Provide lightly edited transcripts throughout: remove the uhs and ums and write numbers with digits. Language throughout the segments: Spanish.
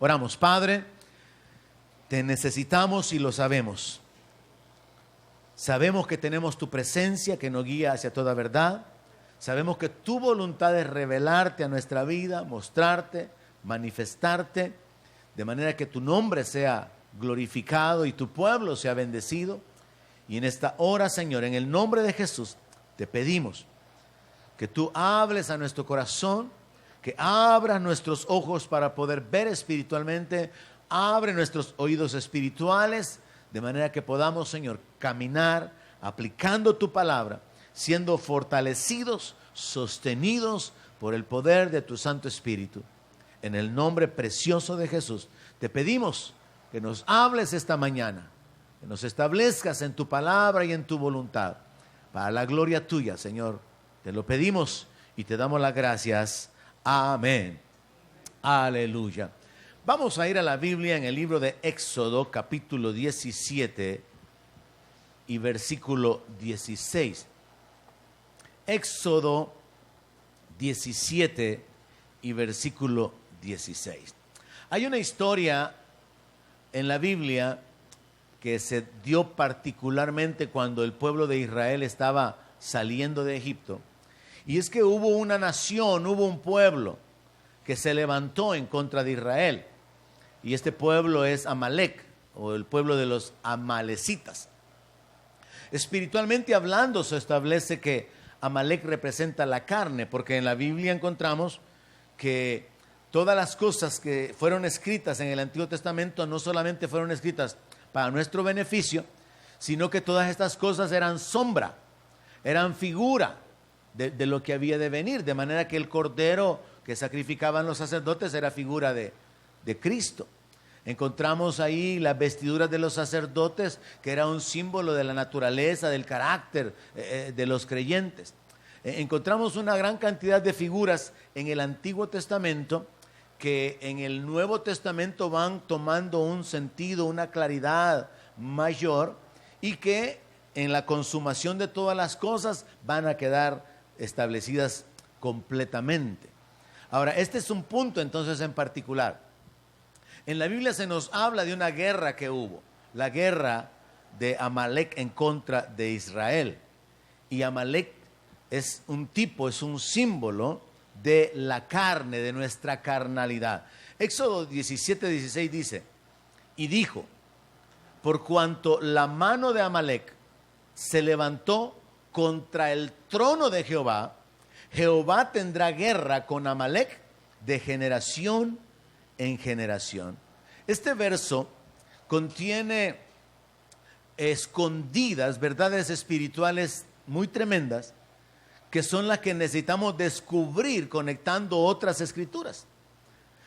Oramos. Padre, te necesitamos y lo sabemos. Sabemos que tenemos tu presencia que nos guía hacia toda verdad. Sabemos que tu voluntad es revelarte a nuestra vida, mostrarte, manifestarte, de manera que tu nombre sea glorificado y tu pueblo sea bendecido. Y en esta hora, Señor, en el nombre de Jesús, te pedimos que tú hables a nuestro corazón, que abras nuestros ojos para poder ver espiritualmente, abre nuestros oídos espirituales, de manera que podamos, Señor, caminar aplicando tu palabra, siendo fortalecidos, sostenidos por el poder de tu Santo Espíritu. En el nombre precioso de Jesús, te pedimos que nos hables esta mañana, que nos establezcas en tu palabra y en tu voluntad, para la gloria tuya, Señor. Te lo pedimos y te damos las gracias. Amén. Aleluya. Vamos a ir a la Biblia en el libro de Éxodo, capítulo 17 y versículo 16. Éxodo 17 y versículo 16. Hay una historia en la Biblia que se dio particularmente cuando el pueblo de Israel estaba saliendo de Egipto. Y es que hubo una nación, hubo un pueblo que se levantó en contra de Israel. Y este pueblo es Amalek, o el pueblo de los amalecitas. Espiritualmente hablando, se establece que Amalek representa la carne, porque en la Biblia encontramos que todas las cosas que fueron escritas en el Antiguo Testamento no solamente fueron escritas para nuestro beneficio, sino que todas estas cosas eran sombra, eran figura de lo que había de venir, de manera que el cordero que sacrificaban los sacerdotes era figura de Cristo. Encontramos ahí las vestiduras de los sacerdotes, que era un símbolo de la naturaleza, del carácter de los creyentes. Encontramos una gran cantidad de figuras en el Antiguo Testamento que en el Nuevo Testamento van tomando un sentido, una claridad mayor, y que en la consumación de todas las cosas van a quedar establecidas completamente. Ahora, este es un punto entonces en particular. En la Biblia se nos habla de una guerra que hubo, la guerra de Amalek en contra de Israel. Y Amalek es un tipo, es un símbolo de la carne, de nuestra carnalidad. Éxodo 17:16 dice, y dijo, por cuanto la mano de Amalek se levantó contra el trono de Jehová, Jehová tendrá guerra con Amalek de generación en generación. Este verso contiene escondidas verdades espirituales muy tremendas, que son las que necesitamos descubrir conectando otras escrituras.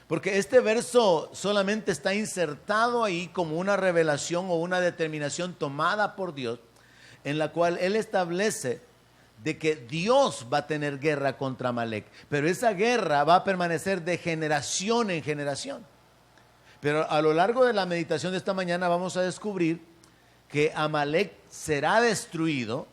Porque este verso solamente está insertado ahí como una revelación o una determinación tomada por Dios, en la cual Él establece de que Dios va a tener guerra contra Amalek, pero esa guerra va a permanecer de generación en generación. Pero a lo largo de la meditación de esta mañana vamos a descubrir que Amalek será destruido,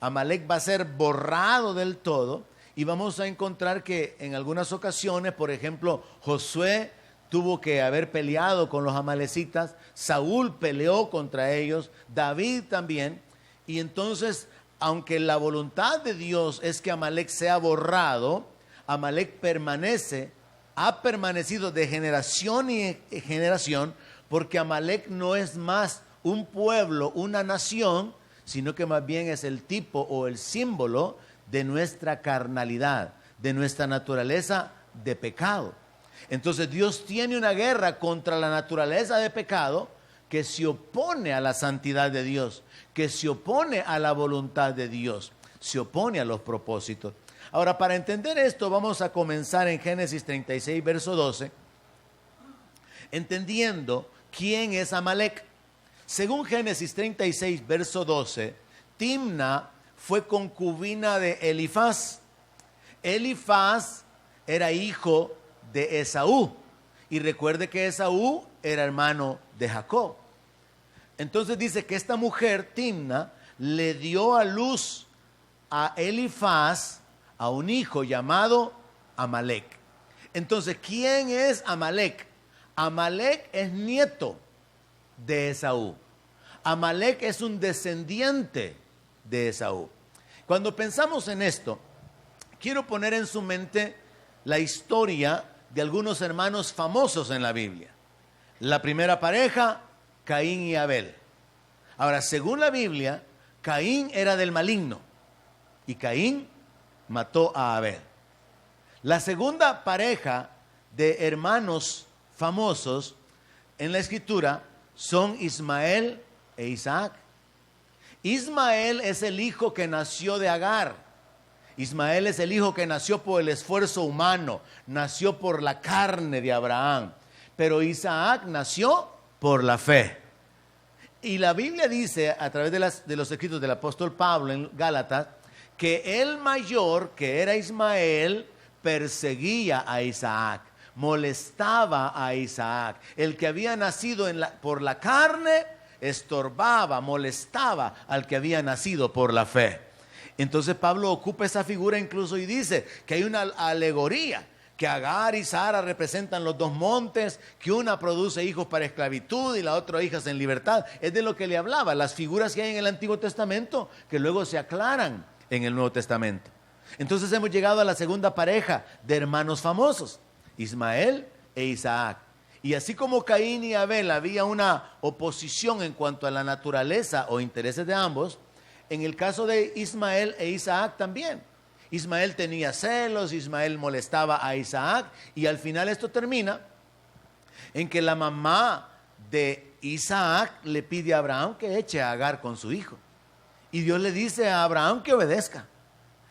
Amalek va a ser borrado del todo, y vamos a encontrar que en algunas ocasiones, por ejemplo, Josué tuvo que haber peleado con los amalecitas, Saúl peleó contra ellos, David también, y entonces, aunque la voluntad de Dios es que Amalek sea borrado, Amalek ha permanecido de generación y generación, porque Amalek no es más un pueblo, una nación, sino que más bien es el tipo o el símbolo de nuestra carnalidad, de nuestra naturaleza de pecado. Entonces Dios tiene una guerra contra la naturaleza de pecado que se opone a la santidad de Dios, que se opone a la voluntad de Dios, se opone a los propósitos. Ahora, para entender esto, vamos a comenzar en Génesis 36, verso 12, entendiendo quién es Amalek. Según Génesis 36, verso 12, Timna fue concubina de Elifaz. Elifaz era hijo de Esaú. Y recuerde que Esaú era hermano de Jacob. Entonces dice que esta mujer, Timna, le dio a luz a Elifaz a un hijo llamado Amalek. Entonces, ¿quién es Amalek? Amalek es nieto de Esaú. Amalek es un descendiente de Esaú. Cuando pensamos en esto, quiero poner en su mente la historia de algunos hermanos famosos en la Biblia. La primera pareja, Caín y Abel. Ahora, según la Biblia, Caín era del maligno y Caín mató a Abel. La segunda pareja de hermanos famosos en la Escritura son Ismael e Isaac. Ismael es el hijo que nació de Agar. Ismael es el hijo que nació por el esfuerzo humano, nació por la carne de Abraham. Pero Isaac nació por la fe. Y la Biblia dice, a través de los escritos del apóstol Pablo en Gálatas, que el mayor, que era Ismael, perseguía a Isaac, molestaba a Isaac. El que había nacido por la carne, estorbaba, molestaba al que había nacido por la fe. Entonces Pablo ocupa esa figura incluso y dice que hay una alegoría, que Agar y Sara representan los dos montes, que una produce hijos para esclavitud y la otra hijas en libertad. Es de lo que le hablaba, las figuras que hay en el Antiguo Testamento que luego se aclaran en el Nuevo Testamento. Entonces hemos llegado a la segunda pareja de hermanos famosos, Ismael e Isaac. Y así como Caín y Abel había una oposición en cuanto a la naturaleza o intereses de ambos, en el caso de Ismael e Isaac también. Ismael tenía celos, Ismael molestaba a Isaac y al final esto termina en que la mamá de Isaac le pide a Abraham que eche a Agar con su hijo. Y Dios le dice a Abraham que obedezca.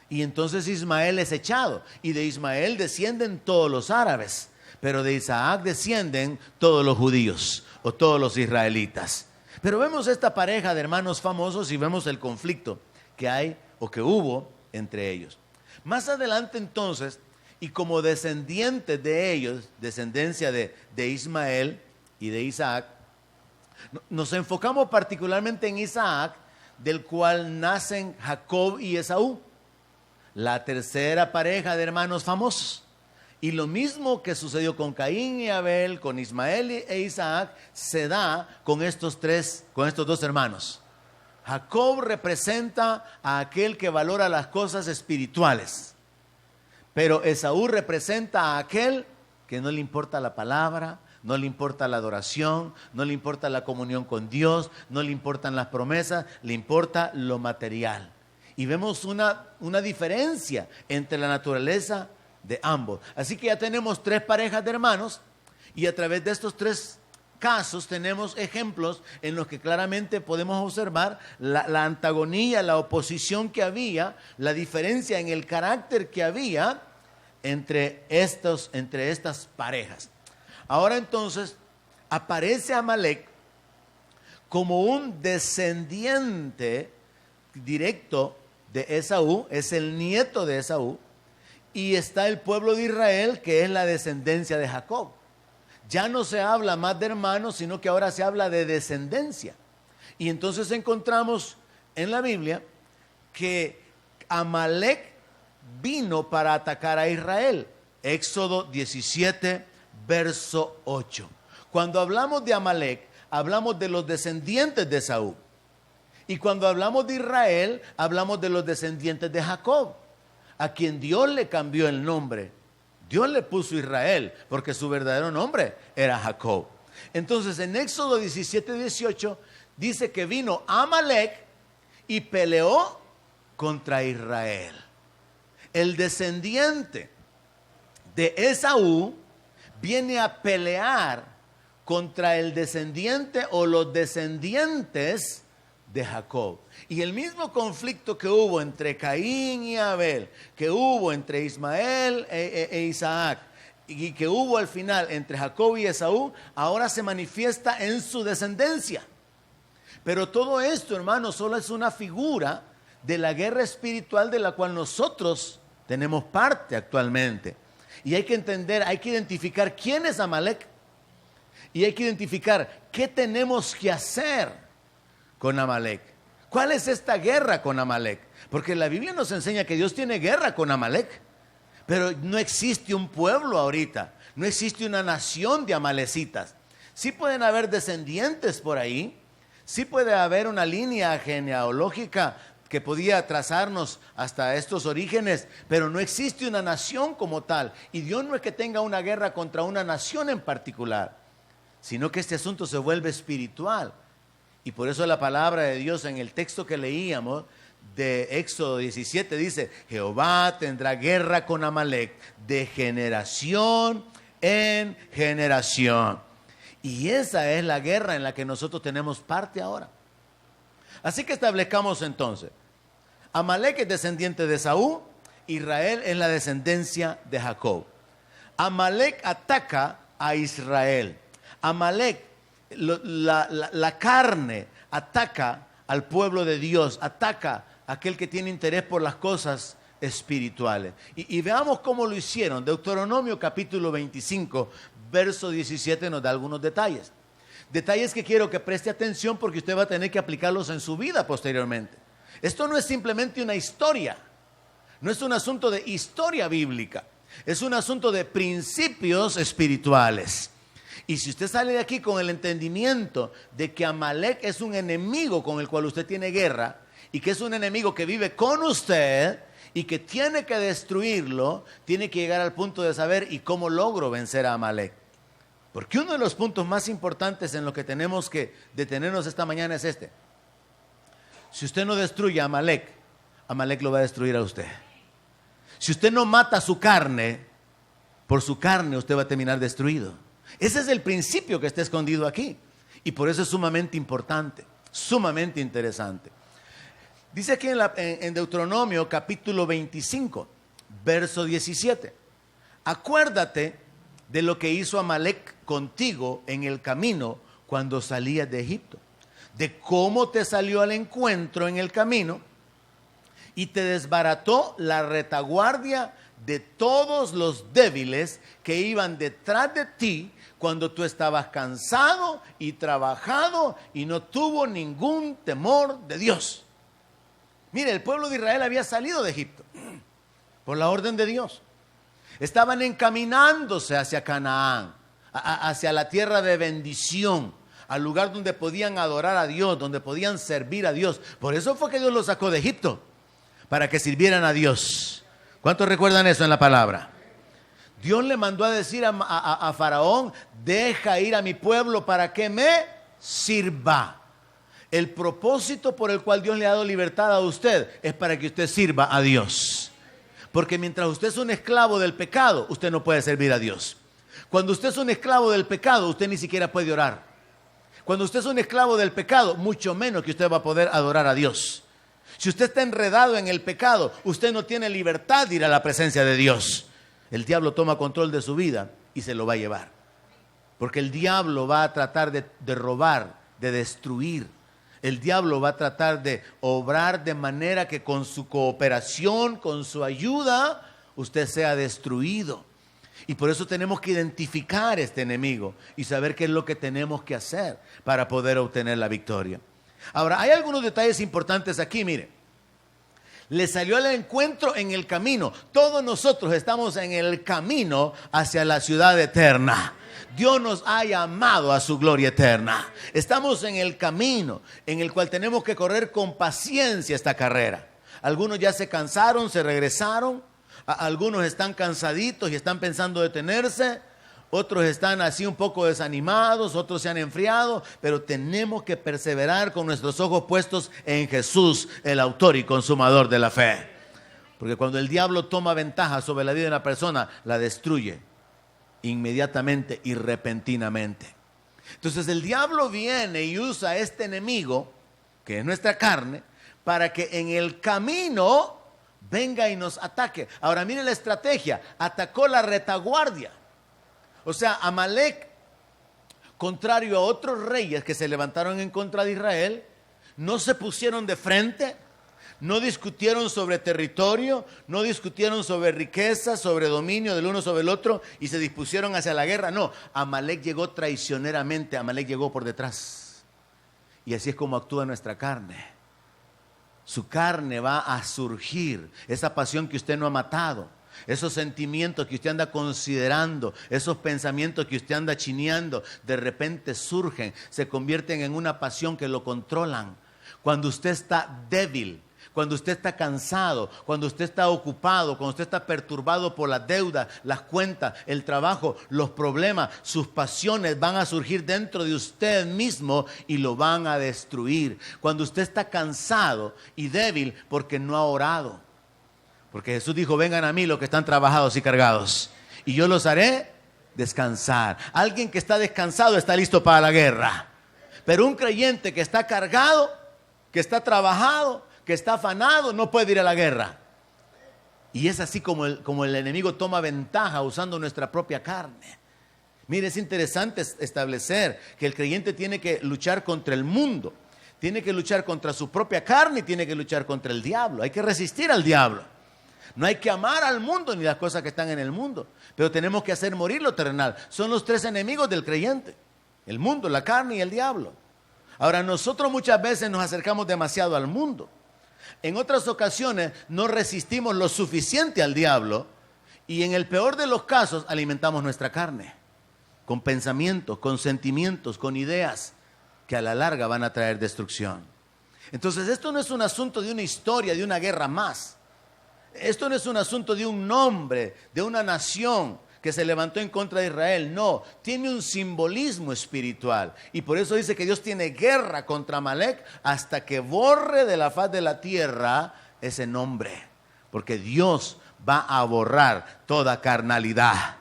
Y entonces Ismael es echado y de Ismael descienden todos los árabes, pero de Isaac descienden todos los judíos o todos los israelitas. Pero vemos esta pareja de hermanos famosos y vemos el conflicto que hay o que hubo entre ellos. Más adelante entonces, y como descendientes de ellos, descendencia de Ismael y de Isaac, nos enfocamos particularmente en Isaac, del cual nacen Jacob y Esaú, la tercera pareja de hermanos famosos. Y lo mismo que sucedió con Caín y Abel, con Ismael e Isaac, se da con estos dos hermanos. Jacob representa a aquel que valora las cosas espirituales, pero Esaú representa a aquel que no le importa la palabra, no le importa la adoración, no le importa la comunión con Dios, no le importan las promesas, le importa lo material. Y vemos una diferencia entre la naturaleza de ambos. Así que ya tenemos tres parejas de hermanos y a través de estos tres casos tenemos ejemplos en los que claramente podemos observar la antagonía, la oposición que había, la diferencia en el carácter que había entre estas parejas. Ahora entonces aparece Amalek como un descendiente directo de Esaú, es el nieto de Esaú, y está el pueblo de Israel, que es la descendencia de Jacob. Ya no se habla más de hermanos, sino que ahora se habla de descendencia. Y entonces encontramos en la Biblia que Amalek vino para atacar a Israel. Éxodo 17, verso 8. Cuando hablamos de Amalek, hablamos de los descendientes de Esaú. Y cuando hablamos de Israel, hablamos de los descendientes de Jacob, a quien Dios le cambió el nombre. Dios le puso Israel, porque su verdadero nombre era Jacob. Entonces, en Éxodo 17, 18, dice que vino Amalek y peleó contra Israel. El descendiente de Esaú viene a pelear contra el descendiente o los descendientes de Jacob. Y el mismo conflicto que hubo entre Caín y Abel, que hubo entre Ismael e Isaac, y que hubo al final entre Jacob y Esaú, ahora se manifiesta en su descendencia. Pero todo esto, hermanos, solo es una figura de la guerra espiritual de la cual nosotros tenemos parte actualmente. Y hay que entender, hay que identificar quién es Amalek. Y hay que identificar qué tenemos que hacer con Amalek. ¿Cuál es esta guerra con Amalek? Porque la Biblia nos enseña que Dios tiene guerra con Amalek, pero no existe un pueblo ahorita No existe una nación de amalecitas. Sí pueden haber descendientes por ahí, sí puede haber una línea genealógica que podía trazarnos hasta estos orígenes, pero no existe una nación como tal. Y Dios no es que tenga una guerra contra una nación en particular, sino que este asunto se vuelve espiritual. Y por eso la palabra de Dios en el texto que leíamos de Éxodo 17 dice: Jehová tendrá guerra con Amalec de generación en generación. Y esa es la guerra en la que nosotros tenemos parte ahora. Así que establezcamos entonces: Amalec es descendiente de Saúl, Israel es la descendencia de Jacob. Amalec ataca a Israel. Amalec, la carne, ataca al pueblo de Dios, ataca a aquel que tiene interés por las cosas espirituales. Y veamos cómo lo hicieron. Deuteronomio capítulo 25, verso 17 nos da algunos detalles. Detalles que quiero que preste atención porque usted va a tener que aplicarlos en su vida posteriormente. Esto no es simplemente una historia, no es un asunto de historia bíblica, es un asunto de principios espirituales. Y si usted sale de aquí con el entendimiento de que Amalec es un enemigo con el cual usted tiene guerra y que es un enemigo que vive con usted y que tiene que destruirlo, tiene que llegar al punto de saber: ¿y cómo logro vencer a Amalec? Porque uno de los puntos más importantes en lo que tenemos que detenernos esta mañana es este: si usted no destruye a Amalec, Amalec lo va a destruir a usted. Si usted no mata su carne, por su carne usted va a terminar destruido. Ese es el principio que está escondido aquí. Y por eso es sumamente importante, sumamente interesante. Dice aquí en Deuteronomio capítulo 25, verso 17: acuérdate de lo que hizo Amalec contigo en el camino cuando salías de Egipto, de cómo te salió al encuentro en el camino y te desbarató la retaguardia de todos los débiles que iban detrás de ti cuando tú estabas cansado y trabajado y no tuvo ningún temor de Dios. Mire, el pueblo de Israel había salido de Egipto por la orden de Dios. Estaban encaminándose hacia Canaán, hacia la tierra de bendición, al lugar donde podían adorar a Dios, donde podían servir a Dios. Por eso fue que Dios los sacó de Egipto, para que sirvieran a Dios. ¿Cuántos recuerdan eso en la palabra? Dios le mandó a decir a Faraón: deja ir a mi pueblo para que me sirva. El propósito por el cual Dios le ha dado libertad a usted es para que usted sirva a Dios. Porque mientras usted es un esclavo del pecado, usted no puede servir a Dios. Cuando usted es un esclavo del pecado, usted ni siquiera puede orar. Cuando usted es un esclavo del pecado, mucho menos que usted va a poder adorar a Dios. Si usted está enredado en el pecado, usted no tiene libertad de ir a la presencia de Dios. El diablo toma control de su vida y se lo va a llevar. Porque el diablo va a tratar de robar, de destruir. El diablo va a tratar de obrar de manera que con su cooperación, con su ayuda, usted sea destruido. Y por eso tenemos que identificar este enemigo y saber qué es lo que tenemos que hacer para poder obtener la victoria. Ahora, hay algunos detalles importantes aquí, mire. Le salió al encuentro en el camino. Todos nosotros estamos en el camino hacia la ciudad eterna. Dios nos ha llamado a su gloria eterna. Estamos en el camino en el cual tenemos que correr con paciencia esta carrera. Algunos ya se cansaron, se regresaron. Algunos están cansaditos y están pensando detenerse. Otros están así un poco desanimados, otros se han enfriado, pero tenemos que perseverar con nuestros ojos puestos en Jesús, el autor y consumador de la fe. Porque cuando el diablo toma ventaja sobre la vida de una persona, la destruye inmediatamente y repentinamente. Entonces el diablo viene y usa a este enemigo, que es nuestra carne, para que en el camino venga y nos ataque. Ahora mire la estrategia: atacó la retaguardia. O sea, Amalec, contrario a otros reyes que se levantaron en contra de Israel, no se pusieron de frente, no discutieron sobre territorio, no discutieron sobre riqueza, sobre dominio del uno sobre el otro y se dispusieron hacia la guerra. No, Amalec llegó traicioneramente, Amalec llegó por detrás. Y así es como actúa nuestra carne. Su carne va a surgir, esa pasión que usted no ha matado. esos sentimientos que usted anda considerando, esos pensamientos que usted anda chineando, de repente surgen, se convierten en una pasión que lo controlan. Cuando usted está débil, cuando usted está cansado, cuando usted está ocupado, cuando usted está perturbado por las deudas, las cuentas, el trabajo, los problemas, sus pasiones van a surgir dentro de usted mismo y lo van a destruir. Cuando usted está cansado y débil porque no ha orado. Porque Jesús dijo, vengan a mí los que están trabajados y cargados, y yo los haré descansar. Alguien que está descansado está listo para la guerra. Pero un creyente que está cargado, que está trabajado, que está afanado, no puede ir a la guerra. Y es así como el enemigo toma ventaja usando nuestra propia carne. Mire, es interesante establecer que el creyente tiene que luchar contra el mundo, tiene que luchar contra su propia carne y tiene que luchar contra el diablo. Hay que resistir al diablo. No hay que amar al mundo ni las cosas que están en el mundo, pero tenemos que hacer morir lo terrenal. Son los tres enemigos del creyente: el mundo, la carne y el diablo. Ahora, nosotros muchas veces nos acercamos demasiado al mundo. En otras ocasiones no resistimos lo suficiente al diablo y en el peor de los casos alimentamos nuestra carne con pensamientos, con sentimientos, con ideas que a la larga van a traer destrucción. Entonces esto no es un asunto de una historia, de una guerra más. Esto no es un asunto de un nombre, de una nación que se levantó en contra de Israel. No, tiene un simbolismo espiritual. Y por eso dice que Dios tiene guerra contra Amalek hasta que borre de la faz de la tierra ese nombre. Porque Dios va a borrar toda carnalidad.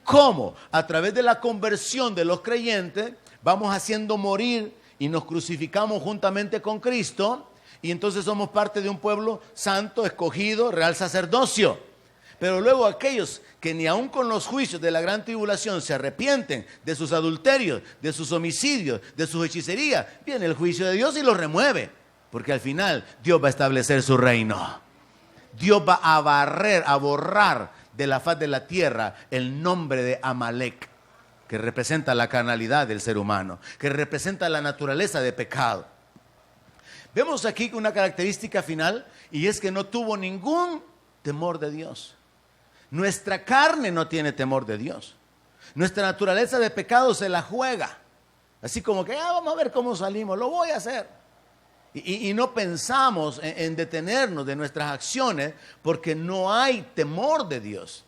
¿Cómo? A través de la conversión de los creyentes, vamos haciendo morir y nos crucificamos juntamente con Cristo. Y entonces somos parte de un pueblo santo, escogido, real sacerdocio. Pero luego aquellos que ni aun con los juicios de la gran tribulación se arrepienten de sus adulterios, de sus homicidios, de sus hechicerías, viene el juicio de Dios y los remueve. Porque al final Dios va a establecer su reino. Dios va a barrer, a borrar de la faz de la tierra el nombre de Amalek, que representa la carnalidad del ser humano, que representa la naturaleza de pecado. Vemos aquí una característica final, y es que no tuvo ningún temor de Dios. Nuestra carne no tiene temor de Dios. Nuestra naturaleza de pecado se la juega. Así como que, vamos a ver cómo salimos, lo voy a hacer. Y no pensamos en detenernos de nuestras acciones porque no hay temor de Dios.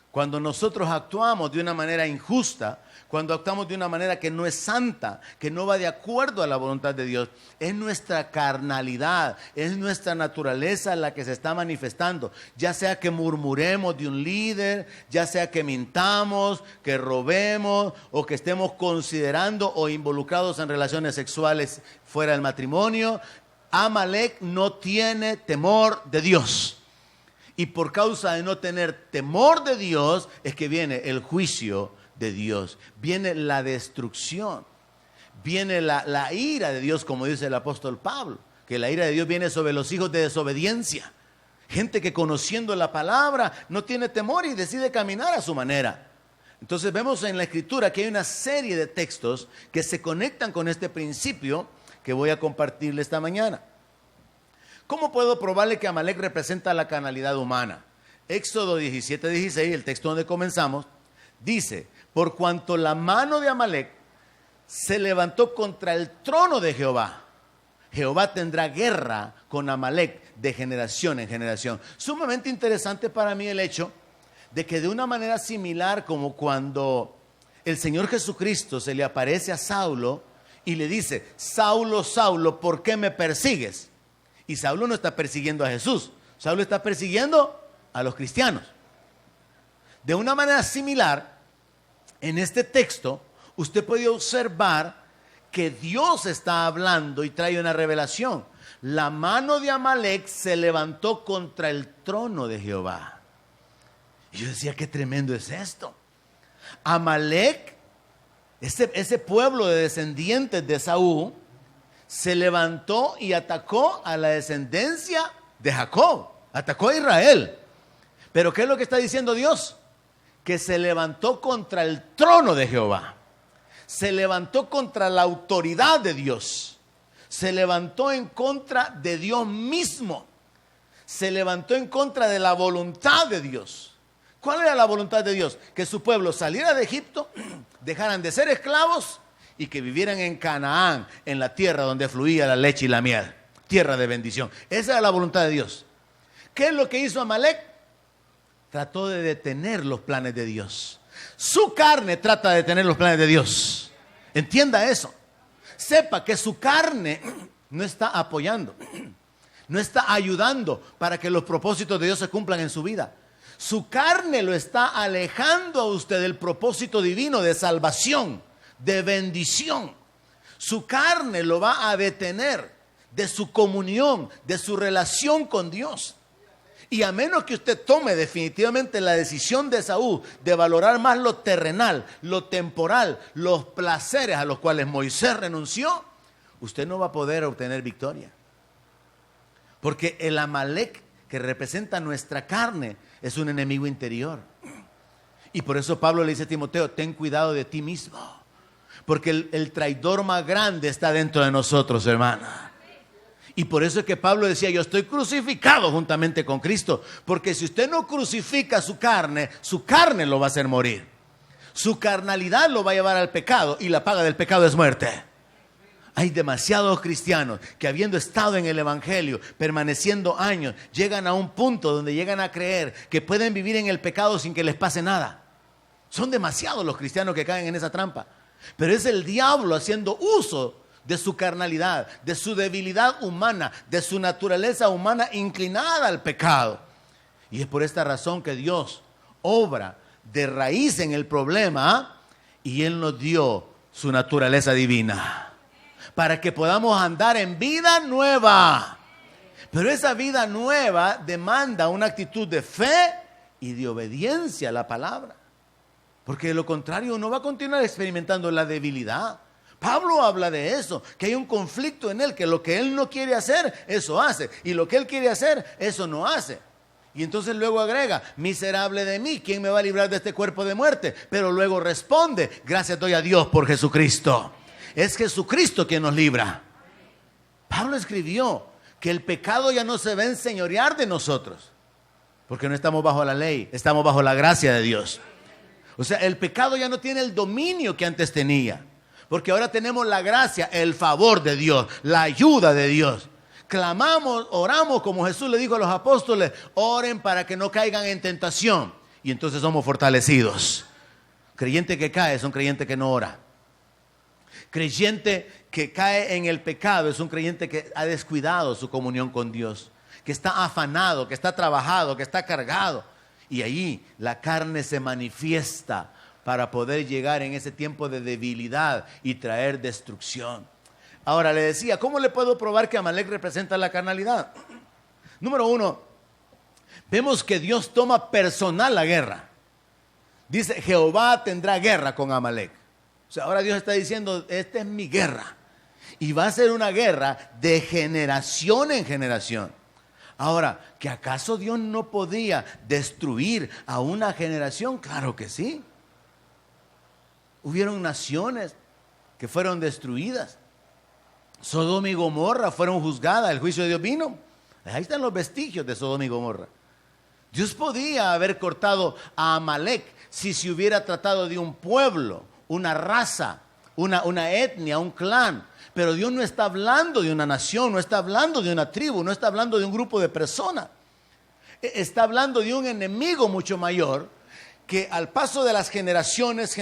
Cuando nosotros actuamos de una manera injusta, cuando actuamos de una manera que no es santa, que no va de acuerdo a la voluntad de Dios, es nuestra carnalidad, es nuestra naturaleza la que se está manifestando. Ya sea que murmuremos de un líder, ya sea que mintamos, que robemos o que estemos considerando o involucrados en relaciones sexuales fuera del matrimonio. Amalek no tiene temor de Dios. Y por causa de no tener temor de Dios es que viene el juicio de Dios, viene la destrucción, viene la ira de Dios, como dice el apóstol Pablo, que la ira de Dios viene sobre los hijos de desobediencia. Gente que conociendo la palabra no tiene temor y decide caminar a su manera. Entonces vemos en la Escritura que hay una serie de textos que se conectan con este principio que voy a compartirle esta mañana. ¿Cómo puedo probarle que Amalek representa la carnalidad humana? Éxodo 17:16, el texto donde comenzamos, dice: por cuanto la mano de Amalek se levantó contra el trono de Jehová, Jehová tendrá guerra con Amalek de generación en generación. Sumamente interesante para mí el hecho de que de una manera similar como cuando el Señor Jesucristo se le aparece a Saulo y le dice: Saulo, Saulo, ¿por qué me persigues? Y Saulo no está persiguiendo a Jesús, Saulo está persiguiendo a los cristianos. De una manera similar, en este texto, usted puede observar que Dios está hablando y trae una revelación. La mano de Amalek se levantó contra el trono de Jehová. Y yo decía, qué tremendo es esto. Amalek, ese pueblo de descendientes de Esaú, se levantó y atacó a la descendencia de Jacob, atacó a Israel. Pero ¿qué es lo que está diciendo Dios? Que se levantó contra el trono de Jehová, se levantó contra la autoridad de Dios, se levantó en contra de Dios mismo, se levantó en contra de la voluntad de Dios. ¿Cuál era la voluntad de Dios? Que su pueblo saliera de Egipto, dejaran de ser esclavos y que vivieran en Canaán, en la tierra donde fluía la leche y la miel, tierra de bendición. Esa era la voluntad de Dios. ¿Qué es lo que hizo Amalek? Trató de detener los planes de Dios. Su carne trata de detener los planes de Dios. Entienda eso. Sepa que su carne no está apoyando, no está ayudando para que los propósitos de Dios se cumplan en su vida. Su carne lo está alejando a usted del propósito divino de salvación, de bendición. Su carne lo va a detener de su comunión, de su relación con Dios. Y a menos que usted tome definitivamente la decisión de Esaú de valorar más lo terrenal, lo temporal, los placeres a los cuales Moisés renunció, usted no va a poder obtener victoria. Porque el Amalek, que representa nuestra carne, es un enemigo interior. Y por eso Pablo le dice a Timoteo, ten cuidado de ti mismo. Porque el traidor más grande está dentro de nosotros, hermana. Y por eso es que Pablo decía, yo estoy crucificado juntamente con Cristo. Porque si usted no crucifica su carne lo va a hacer morir. Su carnalidad lo va a llevar al pecado y la paga del pecado es muerte. Hay demasiados cristianos que habiendo estado en el evangelio, permaneciendo años, llegan a un punto donde llegan a creer que pueden vivir en el pecado sin que les pase nada. Son demasiados los cristianos que caen en esa trampa. Pero es el diablo haciendo uso de su carnalidad, de su debilidad humana, de su naturaleza humana inclinada al pecado. Y es por esta razón que Dios obra de raíz en el problema y Él nos dio su naturaleza divina para que podamos andar en vida nueva. Pero esa vida nueva demanda una actitud de fe y de obediencia a la palabra. Porque de lo contrario uno va a continuar experimentando la debilidad. Pablo habla de eso, que hay un conflicto en él, que lo que él no quiere hacer, eso hace. Y lo que él quiere hacer, eso no hace. Y entonces luego agrega, miserable de mí, ¿quién me va a librar de este cuerpo de muerte? Pero luego responde, gracias doy a Dios por Jesucristo. Es Jesucristo quien nos libra. Pablo escribió que el pecado ya no se va a enseñorear de nosotros, porque no estamos bajo la ley, estamos bajo la gracia de Dios. O sea, el pecado ya no tiene el dominio que antes tenía, porque ahora tenemos la gracia, el favor de Dios, la ayuda de Dios. Clamamos, oramos como Jesús le dijo a los apóstoles, oren para que no caigan en tentación. Y entonces somos fortalecidos. Creyente que cae es un creyente que no ora. Creyente que cae en el pecado es un creyente que ha descuidado su comunión con Dios, que está afanado, que está trabajado, que está cargado. Y ahí la carne se manifiesta para poder llegar en ese tiempo de debilidad y traer destrucción. Ahora le decía, ¿cómo le puedo probar que Amalek representa la carnalidad? Número uno, vemos que Dios toma personal la guerra. Dice, Jehová tendrá guerra con Amalek. O sea, ahora Dios está diciendo, esta es mi guerra. Y va a ser una guerra de generación en generación. Ahora, ¿que acaso Dios no podía destruir a una generación? Claro que sí. Hubieron naciones que fueron destruidas. Sodoma y Gomorra fueron juzgadas, el juicio de Dios vino. Ahí están los vestigios de Sodoma y Gomorra. Dios podía haber cortado a Amalek si se hubiera tratado de un pueblo, una raza, una etnia, un clan. Pero Dios no está hablando de una nación, no está hablando de una tribu, no está hablando de un grupo de personas. Está hablando de un enemigo mucho mayor que al paso de las generaciones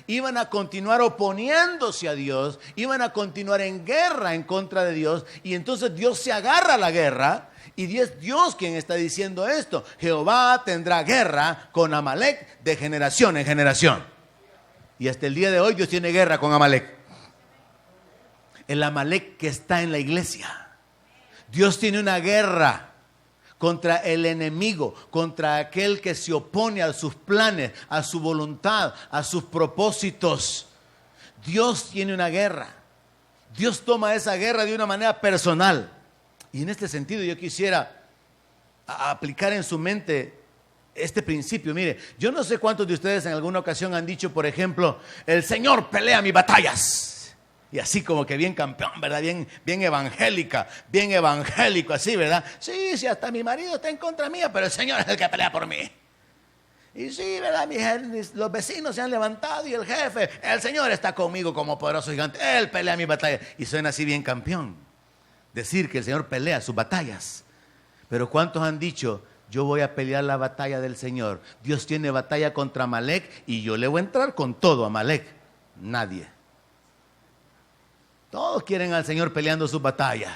iban a continuar oponiéndose a Dios, iban a continuar en guerra en contra de Dios, y entonces Dios se agarra a la guerra, y es Dios quien está diciendo esto, Jehová tendrá guerra con Amalek de generación en generación. Y hasta el día de hoy Dios tiene guerra con Amalek. El Amalek que está en la iglesia. Dios tiene una guerra contra el enemigo, contra aquel que se opone a sus planes, a su voluntad, a sus propósitos. Dios tiene una guerra. Dios toma esa guerra de una manera personal. Y en este sentido yo quisiera aplicar en su mente este principio. Mire, yo no sé cuántos de ustedes en alguna ocasión han dicho, por ejemplo, el Señor pelea mis batallas. Y así como que bien campeón, ¿verdad? Bien evangélica, bien evangélico, así, ¿verdad? Sí, sí, hasta mi marido está en contra mía, pero el Señor es el que pelea por mí. Y sí, ¿verdad? Los vecinos se han levantado y el jefe, el Señor está conmigo como poderoso gigante. Él pelea mi batalla. Y suena así bien campeón. Decir que el Señor pelea sus batallas. Pero ¿cuántos han dicho, yo voy a pelear la batalla del Señor? Dios tiene batalla contra Amalek y yo le voy a entrar con todo a Amalek. Nadie. Todos quieren al Señor peleando sus batallas.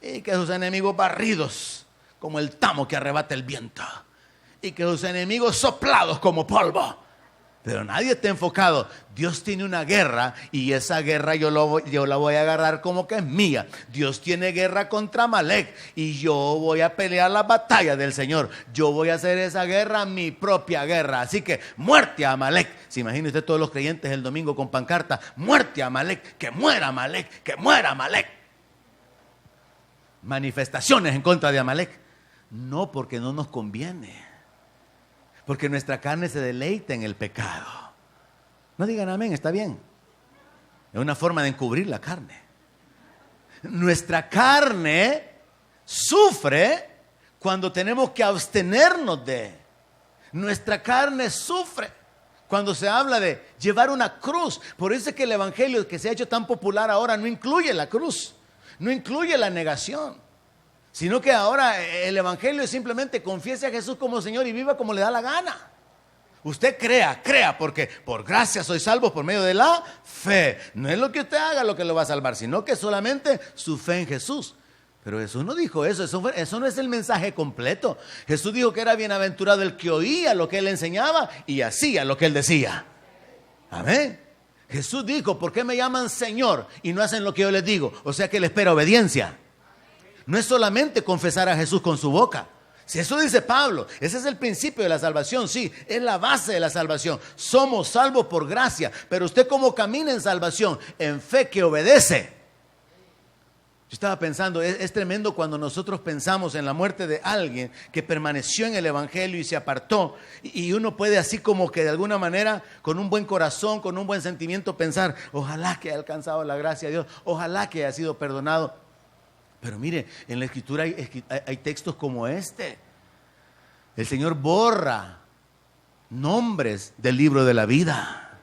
Y que sus enemigos barridos como el tamo que arrebata el viento. Y que sus enemigos soplados como polvo. Pero nadie está enfocado. Dios tiene una guerra y esa guerra yo la voy a agarrar como que es mía. Dios tiene guerra contra Amalek y yo voy a pelear la batalla del Señor. Yo voy a hacer esa guerra mi propia guerra. Así que muerte a Amalek. ¿Se imagina usted todos los creyentes el domingo con pancarta? Muerte a Amalek, que muera Amalek, que muera Amalek. Manifestaciones en contra de Amalek. No, porque no nos conviene. Porque nuestra carne se deleita en el pecado. No digan amén, está bien. Es una forma de encubrir la carne. Nuestra carne sufre cuando tenemos que abstenernos de. Nuestra carne sufre cuando se habla de llevar una cruz. Por eso es que el evangelio que se ha hecho tan popular ahora no incluye la cruz, no incluye la negación. Sino que ahora el evangelio es simplemente confiese a Jesús como Señor y viva como le da la gana. Usted crea, porque por gracia soy salvo por medio de la fe. No es lo que usted haga lo que lo va a salvar, sino que solamente su fe en Jesús. Pero Jesús no dijo eso no es el mensaje completo. Jesús dijo que era bienaventurado el que oía lo que él enseñaba y hacía lo que él decía. Amén. Jesús dijo, ¿por qué me llaman Señor y no hacen lo que yo les digo? O sea que él espera obediencia. No es solamente confesar a Jesús con su boca. Si eso dice Pablo, ese es el principio de la salvación, sí, es la base de la salvación. Somos salvos por gracia, pero usted cómo camina en salvación, en fe que obedece. Yo estaba pensando, es tremendo cuando nosotros pensamos en la muerte de alguien que permaneció en el evangelio y se apartó. Y uno puede así como que de alguna manera, con un buen corazón, con un buen sentimiento pensar, ojalá que haya alcanzado la gracia de Dios, ojalá que haya sido perdonado. Pero mire, en la Escritura hay textos como este. El Señor borra nombres del libro de la vida.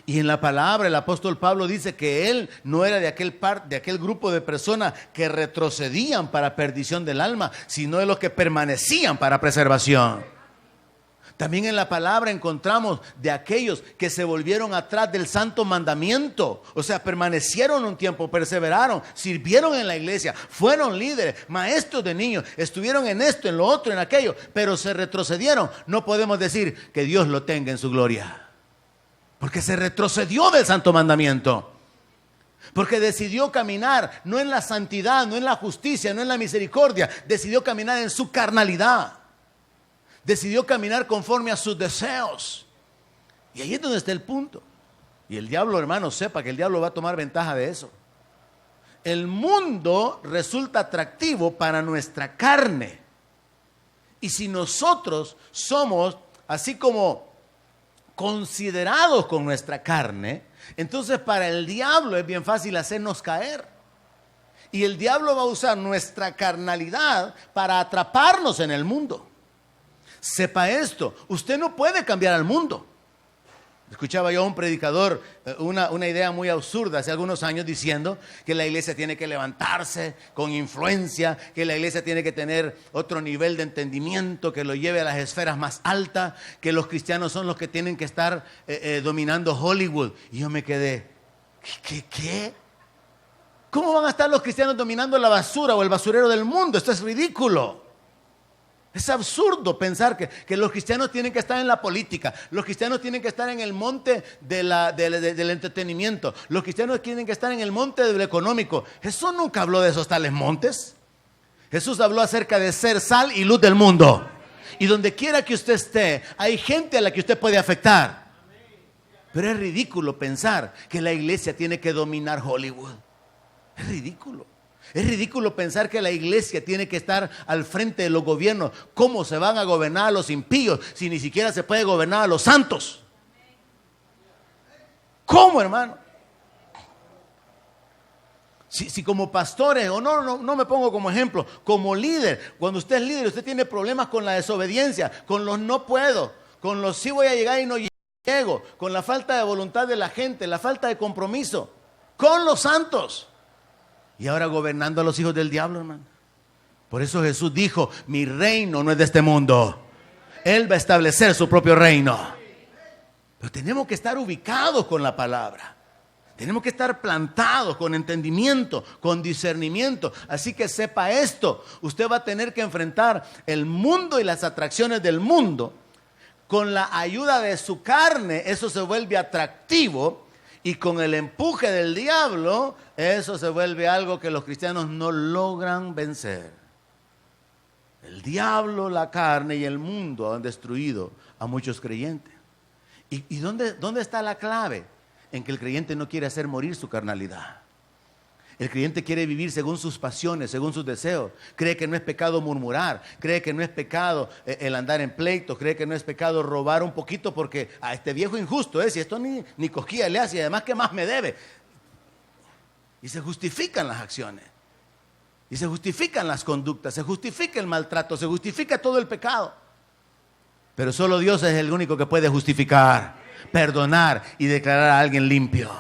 Y en la palabra el apóstol Pablo dice que él no era de aquel grupo de personas que retrocedían para perdición del alma, sino de los que permanecían para preservación. También en la palabra encontramos de aquellos que se volvieron atrás del santo mandamiento. O sea, permanecieron un tiempo, perseveraron, sirvieron en la iglesia, fueron líderes, maestros de niños, estuvieron en esto, en lo otro, en aquello, pero se retrocedieron. No podemos decir que Dios lo tenga en su gloria, porque se retrocedió del santo mandamiento. Porque decidió caminar no en la santidad, no en la justicia, no en la misericordia, decidió caminar en su carnalidad. Decidió caminar conforme a sus deseos. Y ahí es donde está el punto. Y el diablo, hermano, sepa que el diablo va a tomar ventaja de eso. El mundo resulta atractivo para nuestra carne. Y si nosotros somos así como considerados con nuestra carne, entonces para el diablo es bien fácil hacernos caer. Y el diablo va a usar nuestra carnalidad para atraparnos en el mundo. Sepa esto, usted no puede cambiar al mundo. Escuchaba yo a un predicador una idea muy absurda hace algunos años diciendo que la iglesia tiene que levantarse con influencia, que la iglesia tiene que tener otro nivel de entendimiento que lo lleve a las esferas más altas, que los cristianos son los que tienen que estar dominando Hollywood. Y yo me quedé, ¿qué? ¿Cómo van a estar los cristianos dominando la basura o el basurero del mundo? Esto es ridículo. Es absurdo pensar que los cristianos tienen que estar en la política, los cristianos tienen que estar en el monte del entretenimiento, los cristianos tienen que estar en el monte de lo económico. Jesús nunca habló de esos tales montes. Jesús habló acerca de ser sal y luz del mundo. Y donde quiera que usted esté, hay gente a la que usted puede afectar. Pero es ridículo pensar que la iglesia tiene que dominar Hollywood. Es ridículo. Es ridículo pensar que la iglesia tiene que estar al frente de los gobiernos. ¿Cómo se van a gobernar a los impíos si ni siquiera se puede gobernar a los santos? ¿Cómo, hermano? Si como pastores, o no me pongo como ejemplo, como líder, cuando usted es líder, usted tiene problemas con la desobediencia, con los no puedo, con los sí voy a llegar y no llego, con la falta de voluntad de la gente, la falta de compromiso, con los santos. Y ahora gobernando a los hijos del diablo, hermano. Por eso Jesús dijo, mi reino no es de este mundo. Él va a establecer su propio reino. Pero tenemos que estar ubicados con la palabra. Tenemos que estar plantados con entendimiento, con discernimiento. Así que sepa esto, usted va a tener que enfrentar el mundo y las atracciones del mundo. Con la ayuda de su carne, eso se vuelve atractivo. Y con el empuje del diablo, eso se vuelve algo que los cristianos no logran vencer. El diablo, la carne y el mundo han destruido a muchos creyentes. ¿Y dónde está la clave? En que el creyente no quiere hacer morir su carnalidad. El creyente quiere vivir según sus pasiones, según sus deseos. Cree que no es pecado murmurar, cree que no es pecado el andar en pleitos, cree que no es pecado robar un poquito porque a este viejo injusto si esto ni cosquilla le hace y además ¿qué más me debe? Y se justifican las acciones, y se justifican las conductas, se justifica el maltrato, se justifica todo el pecado. Pero solo Dios es el único que puede justificar, perdonar y declarar a alguien limpio.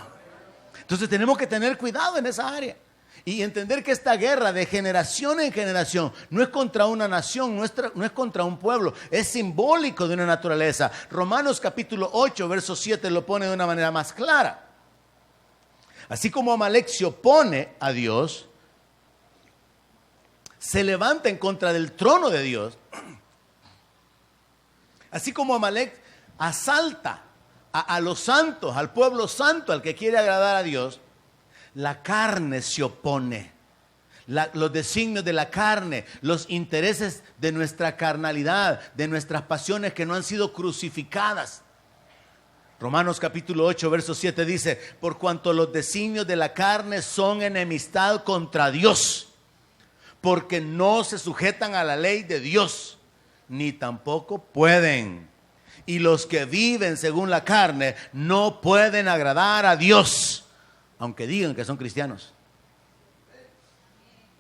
Entonces tenemos que tener cuidado en esa área y entender que esta guerra de generación en generación no es contra una nación, no es contra un pueblo, es simbólico de una naturaleza. Romanos capítulo 8, verso 7 lo pone de una manera más clara. Así como Amalek se opone a Dios, se levanta en contra del trono de Dios. Así como Amalek asalta a los santos, al pueblo santo, al que quiere agradar a Dios, la carne se opone. Los designios de la carne, los intereses de nuestra carnalidad, de nuestras pasiones que no han sido crucificadas. Romanos capítulo 8, verso 7 dice, por cuanto los designios de la carne son enemistad contra Dios, porque no se sujetan a la ley de Dios, ni tampoco pueden. Y los que viven según la carne no pueden agradar a Dios, aunque digan que son cristianos.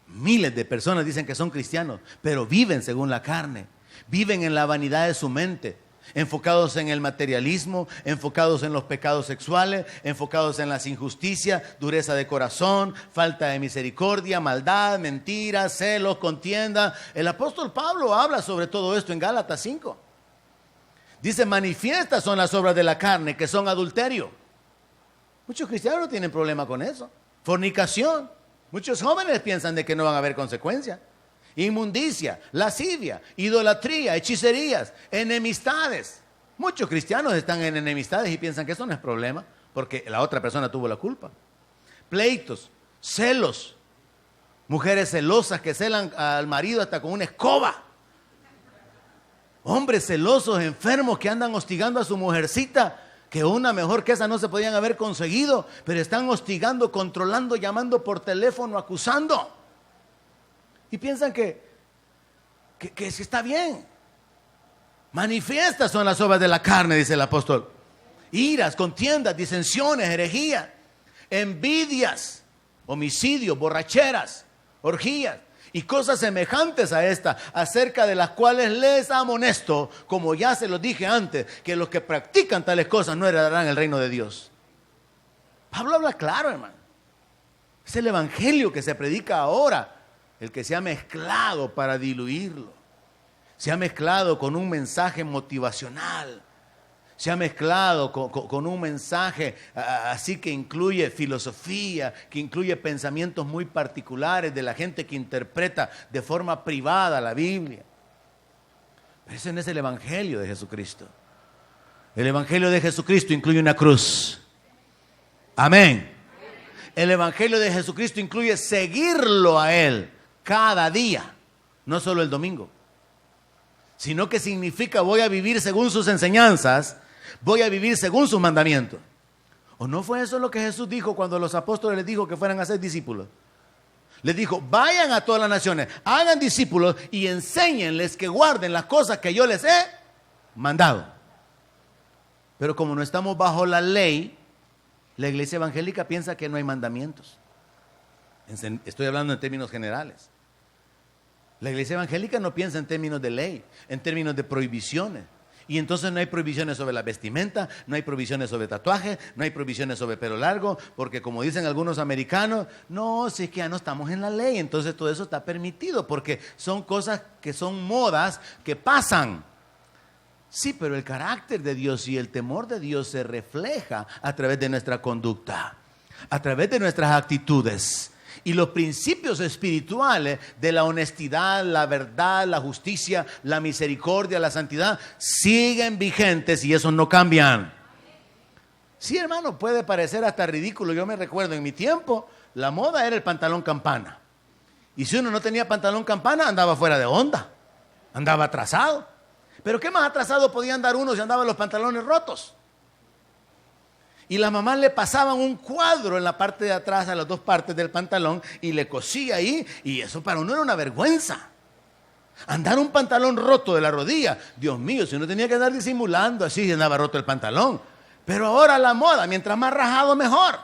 Miles de personas dicen que son cristianos, pero viven según la carne, viven en la vanidad de su mente, enfocados en el materialismo, enfocados en los pecados sexuales, enfocados en las injusticias, dureza de corazón, falta de misericordia, maldad, mentiras, celos, contienda. El apóstol Pablo habla sobre todo esto en Gálatas 5. Dice, manifiestas son las obras de la carne, que son adulterio. Muchos cristianos no tienen problema con eso. Fornicación. Muchos jóvenes piensan de que no van a haber consecuencias. Inmundicia, lascivia, idolatría, hechicerías, enemistades. Muchos cristianos están en enemistades y piensan que eso no es problema, porque la otra persona tuvo la culpa. Pleitos, celos. Mujeres celosas que celan al marido hasta con una escoba. Hombres celosos, enfermos que andan hostigando a su mujercita, que una mejor que esa no se podían haber conseguido, pero están hostigando, controlando, llamando por teléfono, acusando. Y piensan que está bien. Manifiestas son las obras de la carne, dice el apóstol. Iras, contiendas, disensiones, herejías, envidias, homicidios, borracheras, orgías y cosas semejantes a esta, acerca de las cuales les amonesto, como ya se los dije antes, que los que practican tales cosas no heredarán el reino de Dios. Pablo habla claro, hermano. Es el evangelio que se predica ahora, el que se ha mezclado para diluirlo. Se ha mezclado con un mensaje motivacional. Se ha mezclado con un mensaje así que incluye filosofía, que incluye pensamientos muy particulares de la gente que interpreta de forma privada la Biblia. Pero ese no es el evangelio de Jesucristo. El evangelio de Jesucristo incluye una cruz. Amén. El evangelio de Jesucristo incluye seguirlo a Él cada día, no solo el domingo, sino que significa voy a vivir según sus enseñanzas, voy a vivir según sus mandamientos. ¿O no fue eso lo que Jesús dijo cuando los apóstoles les dijo que fueran a ser discípulos? Les dijo, vayan a todas las naciones, hagan discípulos y enséñenles que guarden las cosas que yo les he mandado. Pero como no estamos bajo la ley, la iglesia evangélica piensa que no hay mandamientos. Estoy hablando en términos generales. La iglesia evangélica no piensa en términos de ley, en términos de prohibiciones. Y entonces no hay prohibiciones sobre la vestimenta, no hay prohibiciones sobre tatuajes, no hay prohibiciones sobre pelo largo, porque como dicen algunos americanos, no, si es que ya no estamos en la ley, entonces todo eso está permitido, porque son cosas que son modas que pasan. Sí, pero el carácter de Dios y el temor de Dios se refleja a través de nuestra conducta, a través de nuestras actitudes. Y los principios espirituales de la honestidad, la verdad, la justicia, la misericordia, la santidad, siguen vigentes y esos no cambian. Sí, hermano, puede parecer hasta ridículo. Yo me recuerdo, en mi tiempo, la moda era el pantalón campana. Y si uno no tenía pantalón campana, andaba fuera de onda, andaba atrasado. Pero ¿qué más atrasado podía andar uno si andaban los pantalones rotos? Y las mamás le pasaban un cuadro en la parte de atrás a las dos partes del pantalón y le cosía ahí, y eso para uno era una vergüenza. Andar un pantalón roto de la rodilla, Dios mío, si uno tenía que andar disimulando así, andaba roto el pantalón. Pero ahora la moda, mientras más rajado mejor.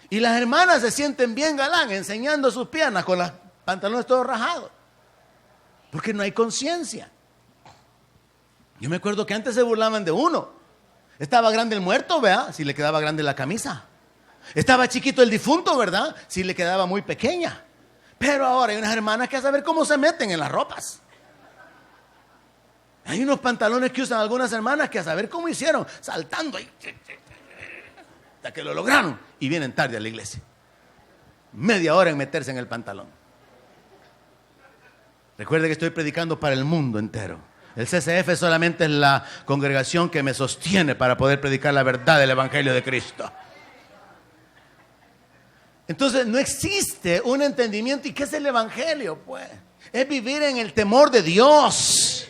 Y las hermanas se sienten bien galán enseñando sus piernas con los pantalones todos rajados, porque no hay conciencia. Yo me acuerdo que antes se burlaban de uno. Estaba grande el muerto, ¿verdad? Si le quedaba grande la camisa. Estaba chiquito el difunto, ¿verdad? Si le quedaba muy pequeña. Pero ahora hay unas hermanas que a saber cómo se meten en las ropas. Hay unos pantalones que usan algunas hermanas que a saber cómo hicieron, saltando ahí, hasta que lo lograron. Y vienen tarde a la iglesia. Media hora en meterse en el pantalón. Recuerde que estoy predicando para el mundo entero. El CCF solamente es la congregación que me sostiene para poder predicar la verdad del Evangelio de Cristo. Entonces no existe un entendimiento. ¿Y qué es el Evangelio? Pues es vivir en el temor de Dios.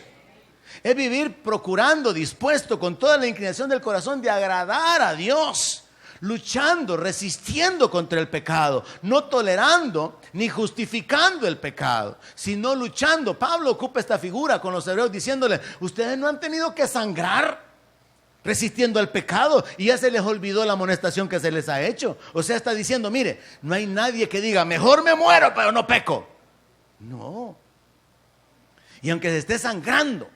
Es vivir procurando, dispuesto con toda la inclinación del corazón de agradar a Dios. Luchando, resistiendo contra el pecado, no tolerando ni justificando el pecado, sino luchando. Pablo ocupa esta figura con los hebreos diciéndole: ustedes no han tenido que sangrar resistiendo al pecado y ya se les olvidó la amonestación que se les ha hecho. O sea, está diciendo: mire, no hay nadie que diga mejor me muero pero no peco. No. Y aunque se esté sangrando,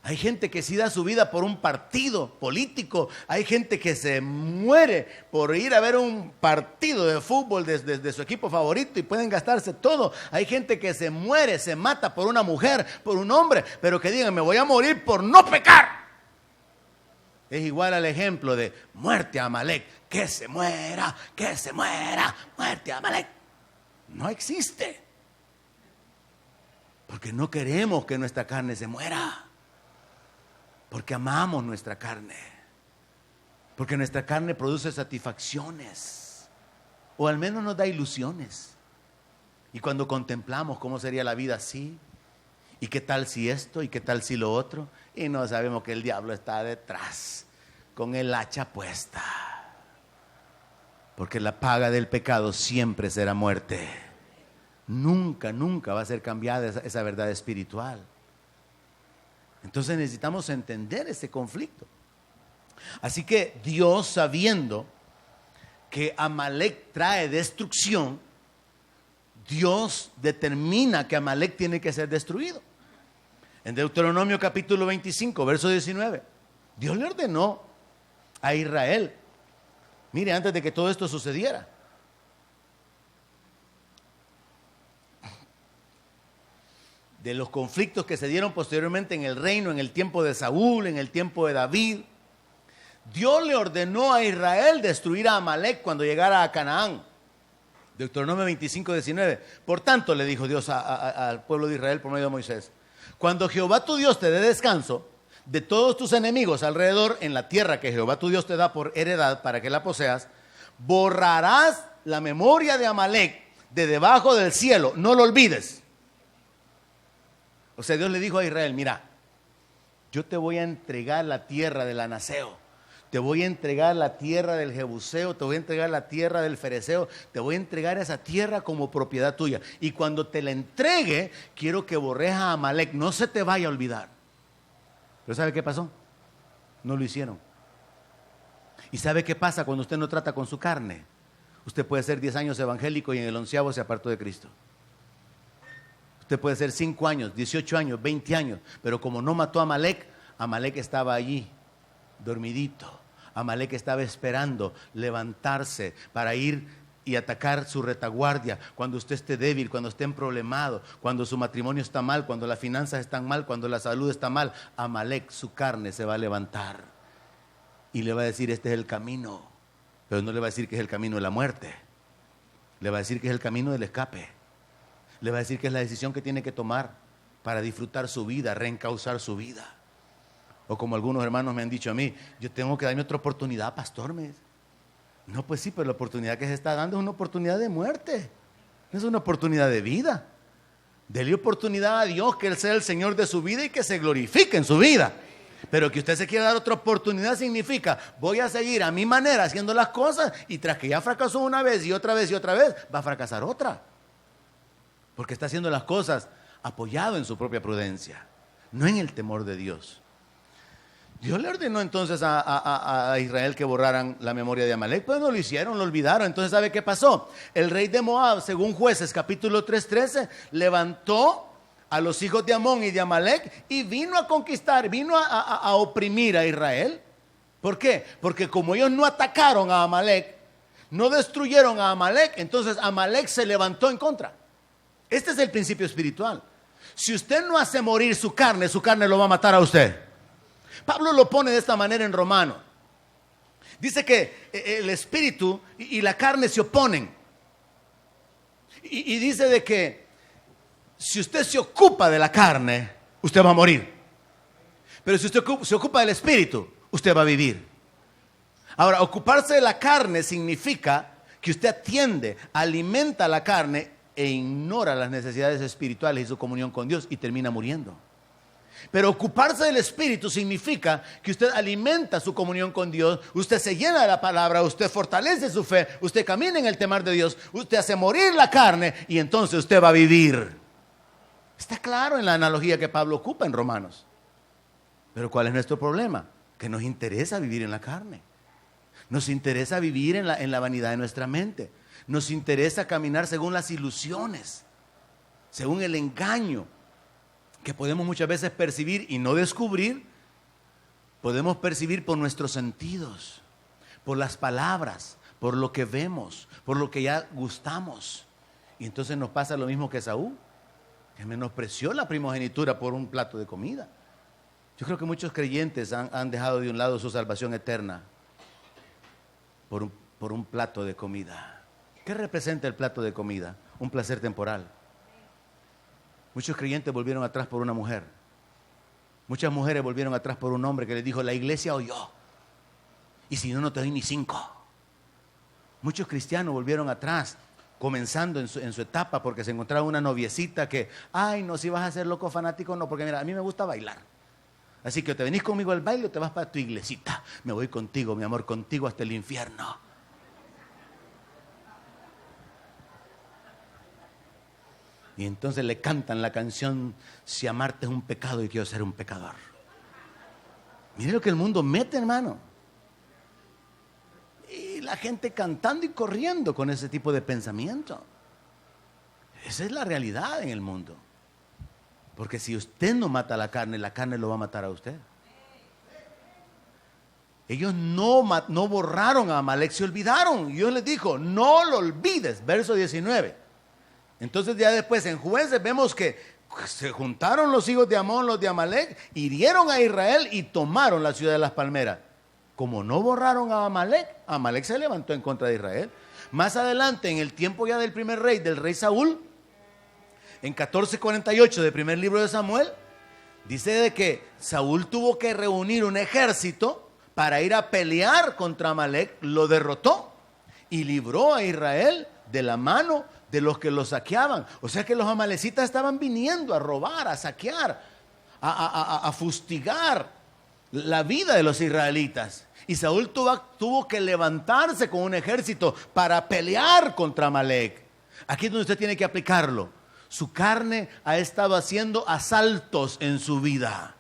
hay gente que sí da su vida por un partido político. Hay gente que se muere por ir a ver un partido de fútbol de su equipo favorito y pueden gastarse todo. Hay gente que se muere, se mata por una mujer, por un hombre, pero que digan: me voy a morir por no pecar. Es igual al ejemplo de muerte a Amalek. Que se muera, muerte a Amalek. No existe. Porque no queremos que nuestra carne se muera. Porque amamos nuestra carne. Porque nuestra carne produce satisfacciones. O al menos nos da ilusiones. Y cuando contemplamos cómo sería la vida así, y qué tal si esto, y qué tal si lo otro, y no sabemos que el diablo está detrás, con el hacha puesta. Porque la paga del pecado siempre será muerte. Nunca, nunca va a ser cambiada esa verdad espiritual. Entonces necesitamos entender este conflicto. Así que Dios, sabiendo que Amalek trae destrucción, Dios determina que Amalek tiene que ser destruido. En Deuteronomio capítulo 25, verso 19, Dios le ordenó a Israel, mire, antes de que todo esto sucediera, de los conflictos que se dieron posteriormente en el reino, en el tiempo de Saúl, en el tiempo de David, Dios le ordenó a Israel destruir a Amalek cuando llegara a Canaán. Deuteronomio 25, 19. Por tanto, le dijo Dios al pueblo de Israel por medio de Moisés: cuando Jehová tu Dios te dé descanso de todos tus enemigos alrededor en la tierra que Jehová tu Dios te da por heredad para que la poseas, borrarás la memoria de Amalek de debajo del cielo, no lo olvides. O sea, Dios le dijo a Israel: mira, yo te voy a entregar la tierra del Anaseo, te voy a entregar la tierra del Jebuseo, te voy a entregar la tierra del Fereceo, te voy a entregar esa tierra como propiedad tuya. Y cuando te la entregue, quiero que borres a Amalek, no se te vaya a olvidar. ¿Pero sabe qué pasó? No lo hicieron. ¿Y sabe qué pasa cuando usted no trata con su carne? Usted puede ser 10 años evangélico y en el 11º se apartó de Cristo. Usted puede ser 5 años, 18 años, 20 años, pero como no mató a Amalek, Amalek estaba allí, dormidito. Amalek estaba esperando levantarse para ir y atacar su retaguardia. Cuando usted esté débil, cuando esté problemado, cuando su matrimonio está mal, cuando las finanzas están mal, cuando la salud está mal, Amalek, su carne, se va a levantar y le va a decir: este es el camino. Pero no le va a decir que es el camino de la muerte, le va a decir que es el camino del escape, le va a decir que es la decisión que tiene que tomar para disfrutar su vida, reencauzar su vida. O como algunos hermanos me han dicho a mí: yo tengo que darme otra oportunidad, pastor. No, pues sí, pero la oportunidad que se está dando es una oportunidad de muerte, no es una oportunidad de vida. Dele oportunidad a Dios que Él sea el Señor de su vida y que se glorifique en su vida. Pero que usted se quiera dar otra oportunidad significa: voy a seguir a mi manera haciendo las cosas, y tras que ya fracasó una vez y otra vez y otra vez, va a fracasar otra. Porque está haciendo las cosas apoyado en su propia prudencia, no en el temor de Dios. Dios le ordenó entonces a Israel que borraran la memoria de Amalek, pero no lo hicieron, lo olvidaron. Entonces, ¿sabe qué pasó? El rey de Moab, según Jueces capítulo 3:13, levantó a los hijos de Amón y de Amalek y vino a conquistar, vino a oprimir a Israel. ¿Por qué? Porque como ellos no atacaron a Amalek, no destruyeron a Amalek, entonces Amalek se levantó en contra. Este es el principio espiritual. Si usted no hace morir su carne lo va a matar a usted. Pablo lo pone de esta manera en Romanos. Dice que el espíritu y la carne se oponen. Y dice de que si usted se ocupa de la carne, usted va a morir. Pero si usted se ocupa del espíritu, usted va a vivir. Ahora, ocuparse de la carne significa que usted atiende, alimenta la carne e ignora las necesidades espirituales y su comunión con Dios y termina muriendo. Pero ocuparse del espíritu significa que usted alimenta su comunión con Dios, usted se llena de la palabra, usted fortalece su fe, usted camina en el temor de Dios, usted hace morir la carne y entonces usted va a vivir. Está claro en la analogía que Pablo ocupa en Romanos. Pero ¿cuál es nuestro problema? Que nos interesa vivir en la carne. Nos interesa vivir en la vanidad de nuestra mente. Nos interesa caminar según las ilusiones, según el engaño que podemos muchas veces percibir y no descubrir. Podemos percibir por nuestros sentidos, por las palabras, por lo que vemos, por lo que ya gustamos. Y entonces nos pasa lo mismo que Saúl, que menospreció la primogenitura por un plato de comida. Yo creo que muchos creyentes han dejado de un lado su salvación eterna por un plato de comida. ¿Qué representa el plato de comida? Un placer temporal. Muchos creyentes volvieron atrás por una mujer. Muchas mujeres volvieron atrás por un hombre que les dijo: la iglesia o yo, y si no, no te doy ni 5. Muchos cristianos volvieron atrás, comenzando en su etapa, porque se encontraba una noviecita que: ay, no, si vas a ser loco fanático, no, porque mira, a mí me gusta bailar. Así que o te venís conmigo al baile o te vas para tu iglesita. Me voy contigo, mi amor, contigo hasta el infierno. Y entonces le cantan la canción: si amarte es un pecado y quiero ser un pecador. Mire lo que el mundo mete, hermano. Y la gente cantando y corriendo con ese tipo de pensamiento. Esa es la realidad en el mundo. Porque si usted no mata la carne lo va a matar a usted. Ellos no borraron a Amalek, se olvidaron. Dios les dijo: no lo olvides. Verso 19. Entonces ya después en Jueces vemos que se juntaron los hijos de Amón, los de Amalek, hirieron a Israel y tomaron la ciudad de las palmeras. Como no borraron a Amalek, Amalek se levantó en contra de Israel. Más adelante, en el tiempo ya del primer rey, del rey Saúl, en 14:48 del primer libro de Samuel, dice de que Saúl tuvo que reunir un ejército para ir a pelear contra Amalek, lo derrotó y libró a Israel de la mano de los que lo saqueaban. O sea que los amalecitas estaban viniendo a robar, a saquear, a fustigar la vida de los israelitas. Y Saúl tuvo que levantarse con un ejército para pelear contra Amalek. Aquí es donde usted tiene que aplicarlo. Su carne ha estado haciendo asaltos en su vida.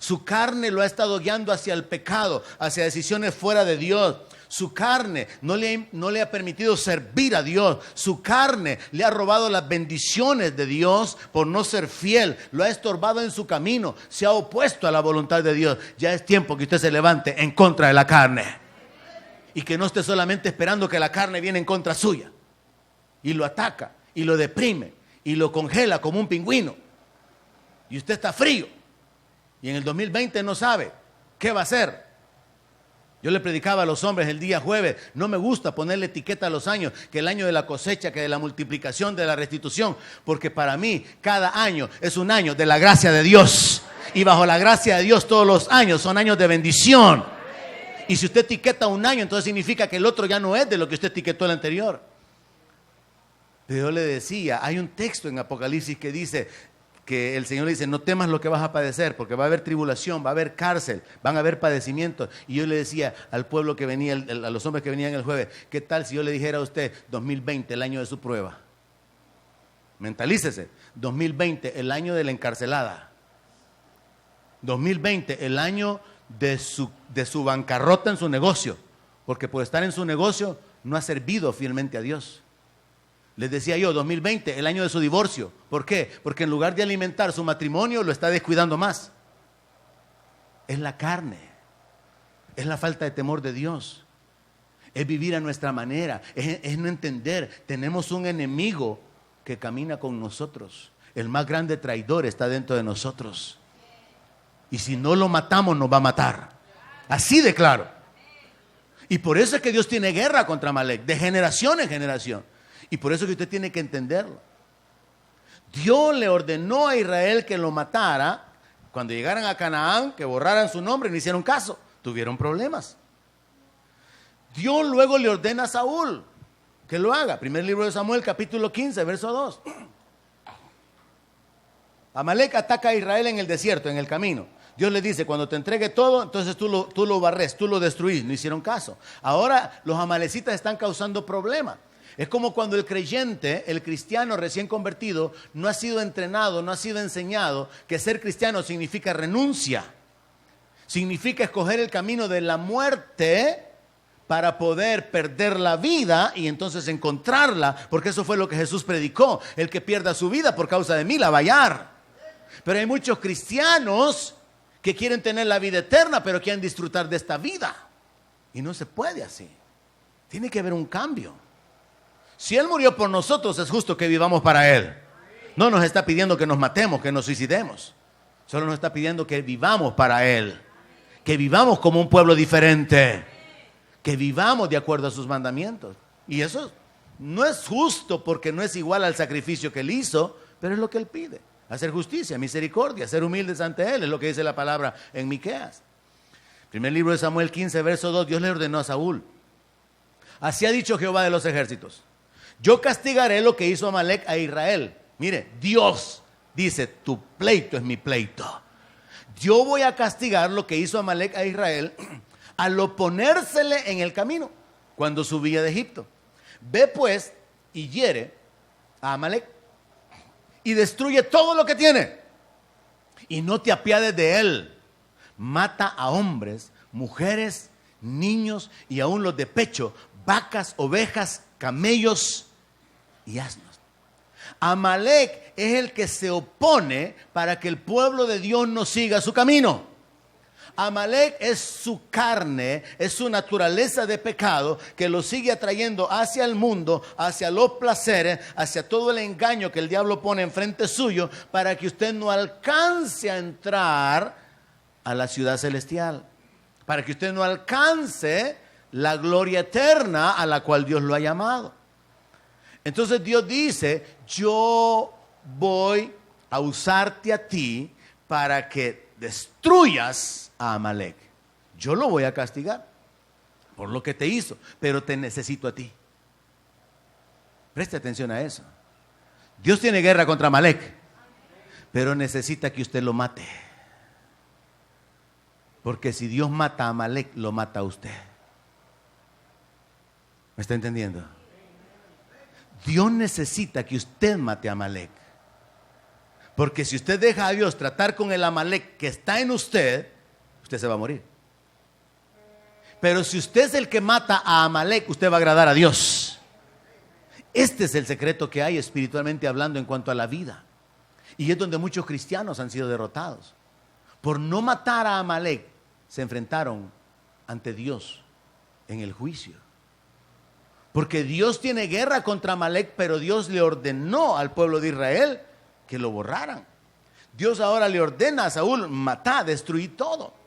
Su carne lo ha estado guiando hacia el pecado, hacia decisiones fuera de Dios. Su carne no le ha permitido servir a Dios. Su carne le ha robado las bendiciones de Dios por no ser fiel. Lo ha estorbado en su camino. Se ha opuesto a la voluntad de Dios. Ya es tiempo que usted se levante en contra de la carne. Y que no esté solamente esperando que la carne viene en contra suya. Y lo ataca, y lo deprime, y lo congela como un pingüino. Y usted está frío. Y en el 2020 no sabe qué va a hacer. Yo le predicaba a los hombres el día jueves, no me gusta ponerle etiqueta a los años, que el año de la cosecha, que de la multiplicación, de la restitución, porque para mí cada año es un año de la gracia de Dios. Y bajo la gracia de Dios todos los años son años de bendición. Y si usted etiqueta un año, entonces significa que el otro ya no es de lo que usted etiquetó el anterior. Pero yo le decía, hay un texto en Apocalipsis que dice, que el Señor le dice, no temas lo que vas a padecer, porque va a haber tribulación, va a haber cárcel, van a haber padecimientos. Y yo le decía al pueblo que venía, a los hombres que venían el jueves, ¿qué tal si yo le dijera a usted 2020, el año de su prueba? Mentalícese, 2020, el año de la encarcelada. 2020, el año de su bancarrota en su negocio, porque por estar en su negocio no ha servido fielmente a Dios. Les decía yo, 2020, el año de su divorcio. ¿Por qué? Porque en lugar de alimentar su matrimonio, lo está descuidando más. Es la carne. Es la falta de temor de Dios. Es vivir a nuestra manera. Es no entender. Tenemos un enemigo que camina con nosotros. El más grande traidor está dentro de nosotros. Y si no lo matamos, nos va a matar. Así de claro. Y por eso es que Dios tiene guerra contra Amalek, de generación en generación. Y por eso que usted tiene que entenderlo. Dios le ordenó a Israel que lo matara. Cuando llegaran a Canaán, que borraran su nombre, no hicieron caso. Tuvieron problemas. Dios luego le ordena a Saúl que lo haga. Primer libro de Samuel, capítulo 15, verso 2. Amalek ataca a Israel en el desierto, en el camino. Dios le dice, cuando te entregue todo, entonces tú lo barres, tú lo destruís. No hicieron caso. Ahora los amalecitas están causando problemas. Es como cuando el creyente, el cristiano recién convertido, no ha sido entrenado, no ha sido enseñado que ser cristiano significa renuncia. Significa escoger el camino de la muerte para poder perder la vida y entonces encontrarla, porque eso fue lo que Jesús predicó. El que pierda su vida por causa de mí la va a hallar. Pero hay muchos cristianos que quieren tener la vida eterna, pero quieren disfrutar de esta vida. Y no se puede así. Tiene que haber un cambio. Si Él murió por nosotros, es justo que vivamos para Él. No nos está pidiendo que nos matemos, que nos suicidemos. Solo nos está pidiendo que vivamos para Él. Que vivamos como un pueblo diferente. Que vivamos de acuerdo a sus mandamientos. Y eso no es justo porque no es igual al sacrificio que Él hizo, pero es lo que Él pide. Hacer justicia, misericordia, ser humildes ante Él, es lo que dice la palabra en Miqueas. Primer libro de Samuel 15, verso 2, Dios le ordenó a Saúl. Así ha dicho Jehová de los ejércitos. Yo castigaré lo que hizo Amalek a Israel. Mire, Dios dice, tu pleito es mi pleito. Yo voy a castigar lo que hizo Amalek a Israel al oponérsele en el camino cuando subía de Egipto. Ve pues y hiere a Amalek y destruye todo lo que tiene. Y no te apiades de él. Mata a hombres, mujeres, niños y aún los de pecho, vacas, ovejas, camellos y asnos. Amalek es el que se opone para que el pueblo de Dios no siga su camino. Amalek es su carne, es su naturaleza de pecado que lo sigue atrayendo hacia el mundo, hacia los placeres, hacia todo el engaño que el diablo pone enfrente suyo para que usted no alcance a entrar a la ciudad celestial, para que usted no alcance la gloria eterna a la cual Dios lo ha llamado. Entonces Dios dice, yo voy a usarte a ti para que destruyas a Amalek. Yo lo voy a castigar por lo que te hizo, pero te necesito a ti. Preste atención a eso. Dios tiene guerra contra Amalek, pero necesita que usted lo mate. Porque si Dios mata a Amalek, lo mata a usted. ¿Me está entendiendo? Dios necesita que usted mate a Amalek. Porque si usted deja a Dios tratar con el Amalek que está en usted, usted se va a morir. Pero si usted es el que mata a Amalek, usted va a agradar a Dios. Este es el secreto que hay espiritualmente hablando en cuanto a la vida. Y es donde muchos cristianos han sido derrotados. Por no matar a Amalek, se enfrentaron ante Dios en el juicio. Porque Dios tiene guerra contra Amalek, pero Dios le ordenó al pueblo de Israel que lo borraran. Dios ahora le ordena a Saúl: matar, destruir todo.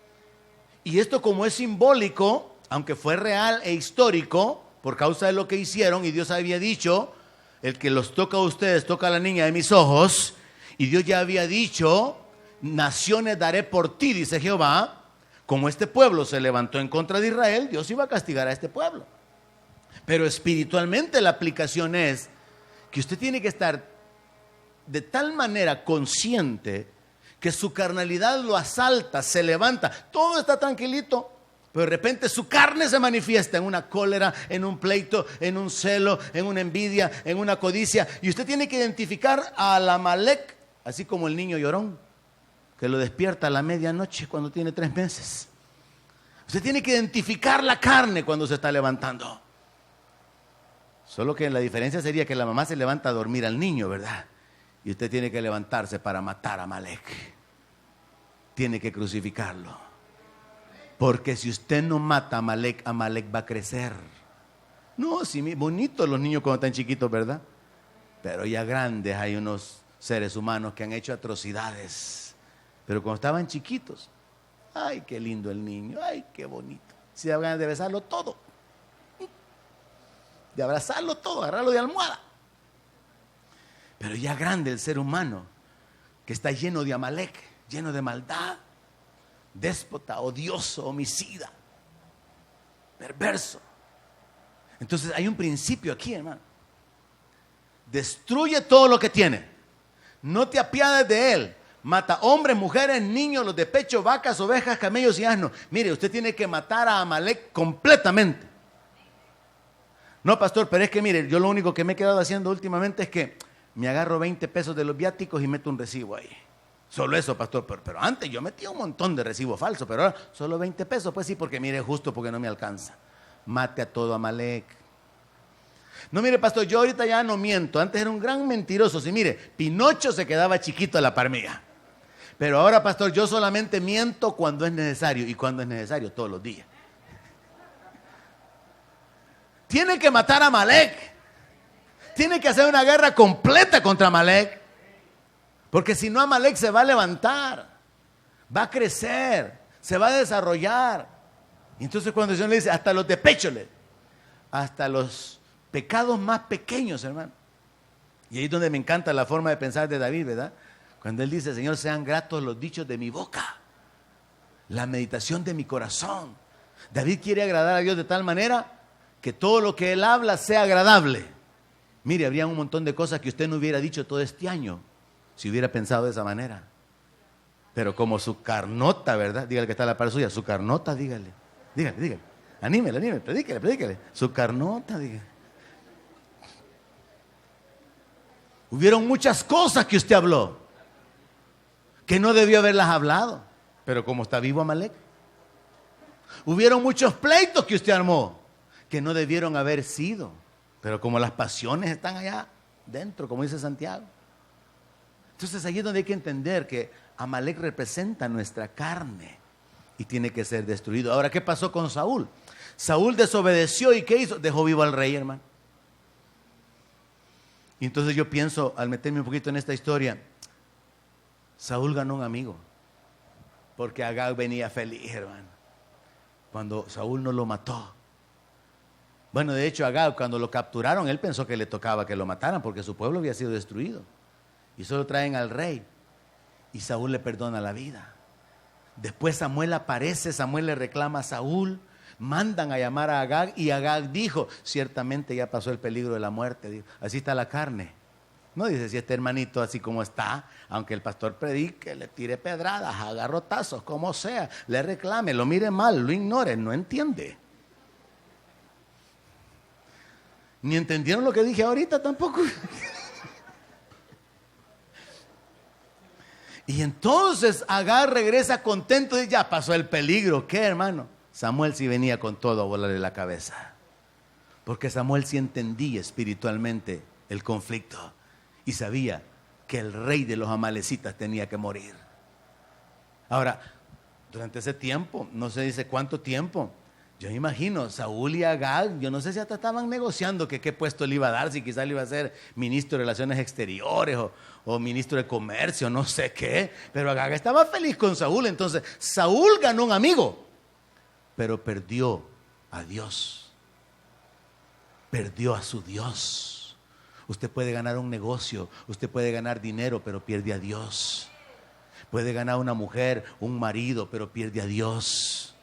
Y esto, como es simbólico, aunque fue real e histórico, por causa de lo que hicieron, y Dios había dicho: el que los toca a ustedes, toca a la niña de mis ojos. Y Dios ya había dicho: naciones daré por ti, dice Jehová. Como este pueblo se levantó en contra de Israel, Dios iba a castigar a este pueblo. Pero espiritualmente la aplicación es que usted tiene que estar de tal manera consciente que su carnalidad lo asalta, se levanta, todo está tranquilito, pero de repente su carne se manifiesta en una cólera, en un pleito, en un celo, en una envidia, en una codicia. Y usted tiene que identificar al Amalek, así como el niño llorón, que lo despierta a la medianoche cuando tiene 3 meses. Usted tiene que identificar la carne cuando se está levantando. Solo que la diferencia sería que la mamá se levanta a dormir al niño, ¿verdad? Y usted tiene que levantarse para matar a Amalek. Tiene que crucificarlo. Porque si usted no mata a Amalek, Amalek va a crecer. No, sí, bonitos los niños cuando están chiquitos, ¿verdad? Pero ya grandes hay unos seres humanos que han hecho atrocidades. Pero cuando estaban chiquitos, ay, qué lindo el niño, ay, qué bonito. Se da ganas de besarlo todo. De abrazarlo todo, agarrarlo de almohada. Pero ya grande el ser humano, que está lleno de Amalek, lleno de maldad, déspota, odioso, homicida, perverso. Entonces hay un principio aquí, hermano. Destruye todo lo que tiene. No te apiades de él. Mata hombres, mujeres, niños, los de pecho, vacas, ovejas, camellos y asnos. Mire, usted tiene que matar a Amalek completamente. No, pastor, pero es que mire, yo lo único que me he quedado haciendo últimamente es que me agarro 20 pesos de los viáticos y meto un recibo ahí. Solo eso, pastor, pero antes yo metía un montón de recibos falsos, pero ahora solo 20 pesos, pues sí, porque mire, justo porque no me alcanza. Mate a todo Amalek. No, mire, pastor, yo ahorita ya no miento, antes era un gran mentiroso. Sí, mire, Pinocho se quedaba chiquito a la par mía. Pero ahora, pastor, yo solamente miento cuando es necesario, y cuando es necesario, todos los días. Tiene que matar a Amalek. Tiene que hacer una guerra completa contra Amalek. Porque si no, Amalek se va a levantar, va a crecer, se va a desarrollar. Y entonces cuando el Señor le dice, hasta los de pecho, hasta los pecados más pequeños, hermano. Y ahí es donde me encanta la forma de pensar de David, ¿verdad? Cuando él dice: Señor, sean gratos los dichos de mi boca, la meditación de mi corazón. David quiere agradar a Dios de tal manera que todo lo que él habla sea agradable. Mire, habría un montón de cosas que usted no hubiera dicho todo este año si hubiera pensado de esa manera. Pero como su carnota, ¿verdad? Dígale que está a la par suya, su carnota, dígale. Anímele, predíquele. Su carnota, dígale. Hubieron muchas cosas que usted habló que no debió haberlas hablado, pero como está vivo Amalek. Hubieron muchos pleitos que usted armó que no debieron haber sido, pero como las pasiones están allá dentro, como dice Santiago. Entonces ahí es donde hay que entender que Amalek representa nuestra carne y tiene que ser destruido. Ahora, ¿qué pasó con Saúl? Saúl desobedeció y ¿qué hizo? Dejó vivo al rey, hermano. Y entonces yo pienso, al meterme un poquito en esta historia, Saúl ganó un amigo, porque Agag venía feliz, hermano, cuando Saúl no lo mató. Bueno, de hecho, Agag, cuando lo capturaron, él pensó que le tocaba que lo mataran, porque su pueblo había sido destruido. Y solo traen al rey, y Saúl le perdona la vida. Después Samuel aparece, Samuel le reclama a Saúl, mandan a llamar a Agag, y Agag dijo: ciertamente ya pasó el peligro de la muerte. Dijo, así está la carne. No dice, si este hermanito así como está, aunque el pastor predique, le tire pedradas, haga rotazos, como sea, le reclame, lo mire mal, lo ignore, no entiende. Ni entendieron lo que dije ahorita tampoco. Y entonces Agag regresa contento y ya pasó el peligro. ¿Qué, hermano? Samuel sí venía con todo a volarle la cabeza. Porque Samuel sí entendía espiritualmente el conflicto y sabía que el rey de los amalecitas tenía que morir. Ahora, durante ese tiempo, no se dice cuánto tiempo, yo me imagino, Saúl y Agag, yo no sé si hasta estaban negociando que qué puesto le iba a dar, si quizás le iba a ser ministro de Relaciones Exteriores o ministro de Comercio, no sé qué, pero Agag estaba feliz con Saúl. Entonces Saúl ganó un amigo, pero perdió a Dios, perdió a su Dios. Usted puede ganar un negocio, usted puede ganar dinero, pero pierde a Dios. Puede ganar una mujer, un marido, pero pierde a Dios.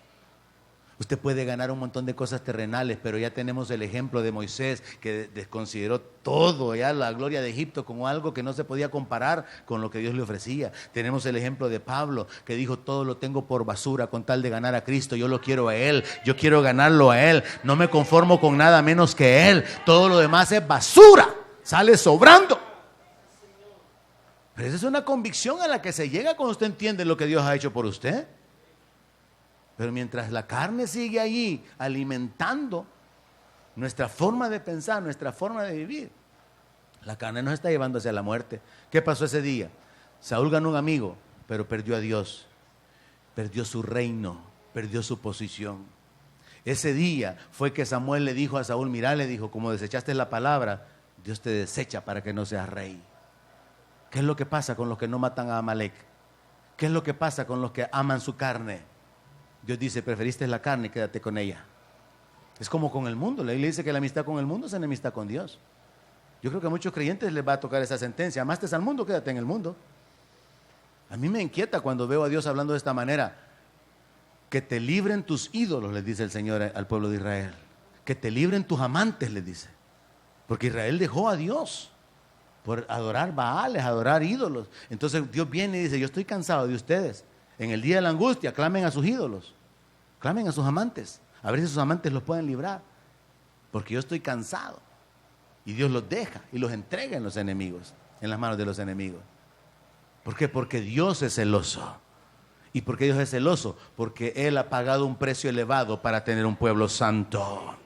Usted puede ganar un montón de cosas terrenales, pero ya tenemos el ejemplo de Moisés, que desconsideró todo, ya la gloria de Egipto, como algo que no se podía comparar con lo que Dios le ofrecía. Tenemos el ejemplo de Pablo, que dijo: todo lo tengo por basura con tal de ganar a Cristo. Yo lo quiero a Él, yo quiero ganarlo a Él, no me conformo con nada menos que Él. Todo lo demás es basura, sale sobrando. Pero esa es una convicción a la que se llega cuando usted entiende lo que Dios ha hecho por usted. Pero mientras la carne sigue allí alimentando nuestra forma de pensar, nuestra forma de vivir, la carne nos está llevando hacia la muerte. ¿Qué pasó ese día? Saúl ganó un amigo, pero perdió a Dios, perdió su reino, perdió su posición. Ese día fue que Samuel le dijo a Saúl: mira, le dijo, como desechaste la palabra, Dios te desecha para que no seas rey. ¿Qué es lo que pasa con los que no matan a Amalek? ¿Qué es lo que pasa con los que aman su carne? Dios dice: preferiste la carne, quédate con ella. Es como con el mundo. La Biblia dice que la amistad con el mundo es enemistad con Dios. Yo creo que a muchos creyentes les va a tocar esa sentencia: amaste al mundo, quédate en el mundo. A mí me inquieta cuando veo a Dios hablando de esta manera. Que te libren tus ídolos, les dice el Señor al pueblo de Israel. Que te libren tus amantes, les dice. Porque Israel dejó a Dios por adorar Baales, adorar ídolos. Entonces Dios viene y dice: yo estoy cansado de ustedes. En el día de la angustia, clamen a sus ídolos, clamen a sus amantes, a ver si sus amantes los pueden librar, porque yo estoy cansado. Y Dios los deja y los entrega en los enemigos, en las manos de los enemigos. ¿Por qué? Porque Dios es celoso. ¿Y por qué Dios es celoso? Porque Él ha pagado un precio elevado para tener un pueblo santo.